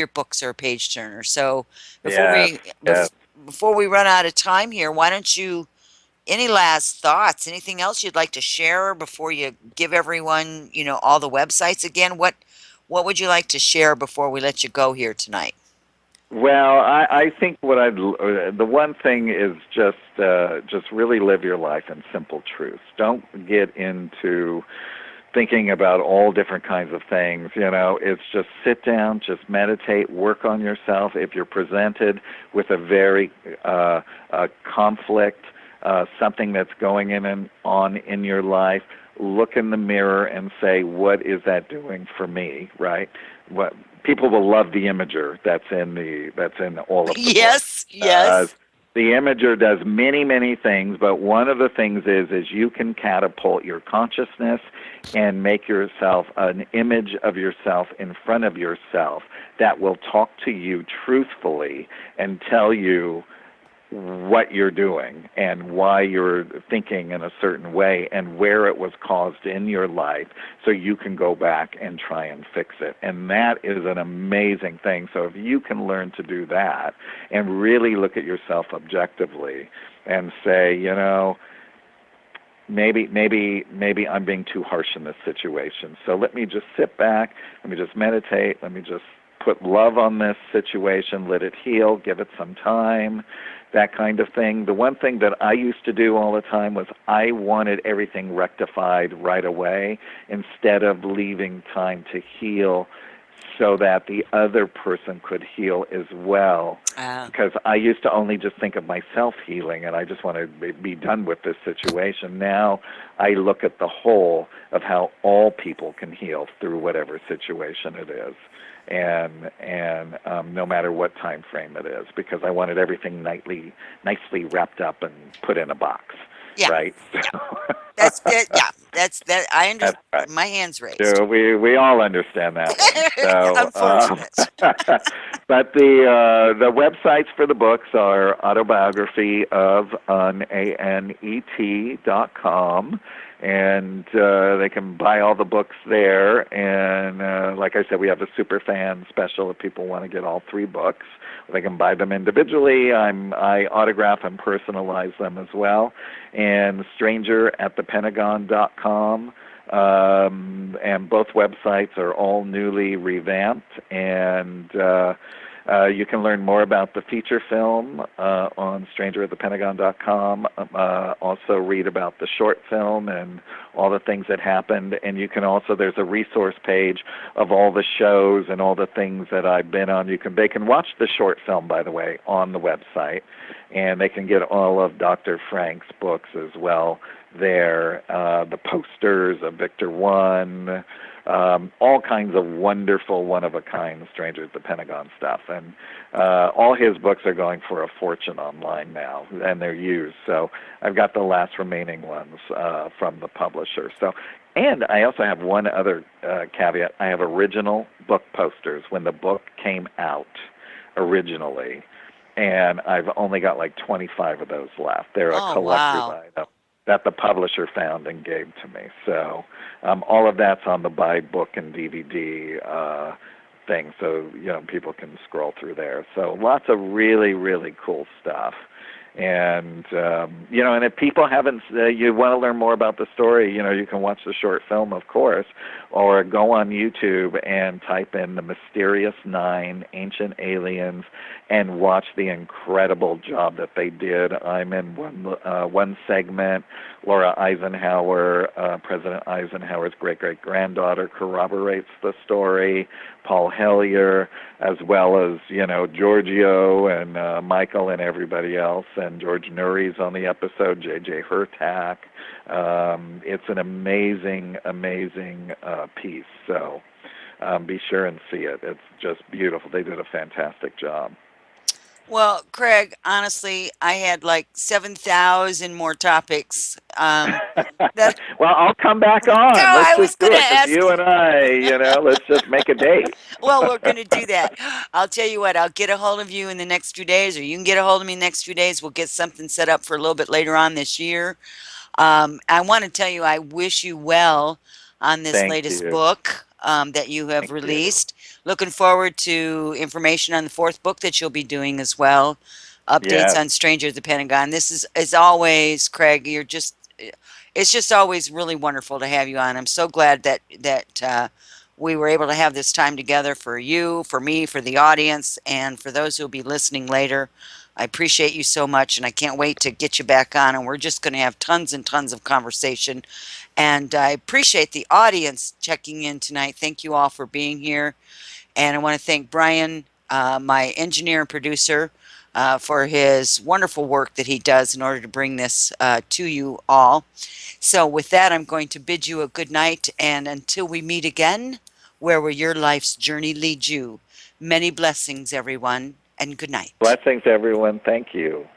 books are a page turner. So before yes, we yes. before we run out of time here, why don't you any last thoughts? Anything else you'd like to share before you give everyone, all the websites again? What would you like to share before we let you go here tonight? Well, I think the one thing is just really live your life in simple truths. Don't get into thinking about all different kinds of things. It's just sit down, just meditate, work on yourself. If you're presented with a very conflict, something that's going in and on in your life, look in the mirror and say, what is that doing for me? Right? What people will love the imager that's in all of the books. Yes, yes. The imager does many, many things, but one of the things is you can catapult your consciousness and make yourself an image of yourself in front of yourself that will talk to you truthfully and tell you what you're doing and why you're thinking in a certain way and where it was caused in your life, so you can go back and try and fix it. And that is an amazing thing. So if you can learn to do that and really look at yourself objectively and say, maybe I'm being too harsh in this situation. So let me just sit back, let me just meditate, let me just put love on this situation, let it heal, give it some time, that kind of thing. The one thing that I used to do all the time was I wanted everything rectified right away instead of leaving time to heal so that the other person could heal as well. Uh, Because I used to only just think of myself healing, and I just want to be done with this situation. Now I look at the whole of how all people can heal through whatever situation it is, and no matter what time frame it is, because I wanted everything nicely wrapped up and put in a box, yeah, right? yeah. That's it. Yeah. That's that. I understand. That's right. My hands raised. So we all understand that one. So, Unfortunate. but the websites for the books are autobiography of an ANET.com, and they can buy all the books there. And like I said, we have a super fan special if people want to get all three books. They can buy them individually. I autograph and personalize them as well. And stranger@thepentagon.com. And both websites are all newly revamped, and you can learn more about the feature film on stranger@thepentagon.com. Also read about the short film and all the things that happened, and you can also, there's a resource page of all the shows and all the things that I've been on. They can watch the short film, by the way, on the website, and they can get all of Dr. Frank's books as well there, the posters of Victor One, all kinds of wonderful, one-of-a-kind Stranger at the Pentagon stuff. And all his books are going for a fortune online now, and they're used. So I've got the last remaining ones from the publisher. So, and I also have one other caveat. I have original book posters when the book came out originally, and I've only got like 25 of those left. They're a Oh, collector's wow. item that the publisher found and gave to me. So all of that's on the buy book and DVD thing, so people can scroll through there. So lots of really, really cool stuff. And and if people haven't, you want to learn more about the story, you can watch the short film, of course, or go on YouTube and type in the Mysterious Nine, Ancient Aliens, and watch the incredible job that they did. I'm in one segment. Laura Eisenhower, President Eisenhower's great-great-granddaughter, corroborates the story. Paul Hellyer, as well as Giorgio and Michael and everybody else, and George Nuri's on the episode. J.J. Hurtak. It's an amazing, amazing piece. So be sure and see it. It's just beautiful. They did a fantastic job. Well, Craig, honestly, I had like 7,000 more topics. That Well, I'll come back oh, on. Let's I just was do going to it, because ask. you and I, let's just make a date. Well, we're going to do that. I'll tell you what, I'll get a hold of you in the next few days, or you can get a hold of me in the next few days. We'll get something set up for a little bit later on this year. I want to tell you, I wish you well on this Thank latest you. book that you have Thank you. released. Looking forward to information on the fourth book that you'll be doing as well. Updates Yes. on Stranger at the Pentagon. This is, as always, Craig. It's just always really wonderful to have you on. I'm so glad that we were able to have this time together for you, for me, for the audience, and for those who will be listening later. I appreciate you so much, and I can't wait to get you back on. And we're just going to have tons and tons of conversation. And I appreciate the audience checking in tonight. Thank you all for being here. And I want to thank Brian, my engineer and producer, for his wonderful work that he does in order to bring this to you all. So, with that, I'm going to bid you a good night. And until we meet again, where will your life's journey lead you? Many blessings, everyone, and good night. Blessings, everyone. Thank you.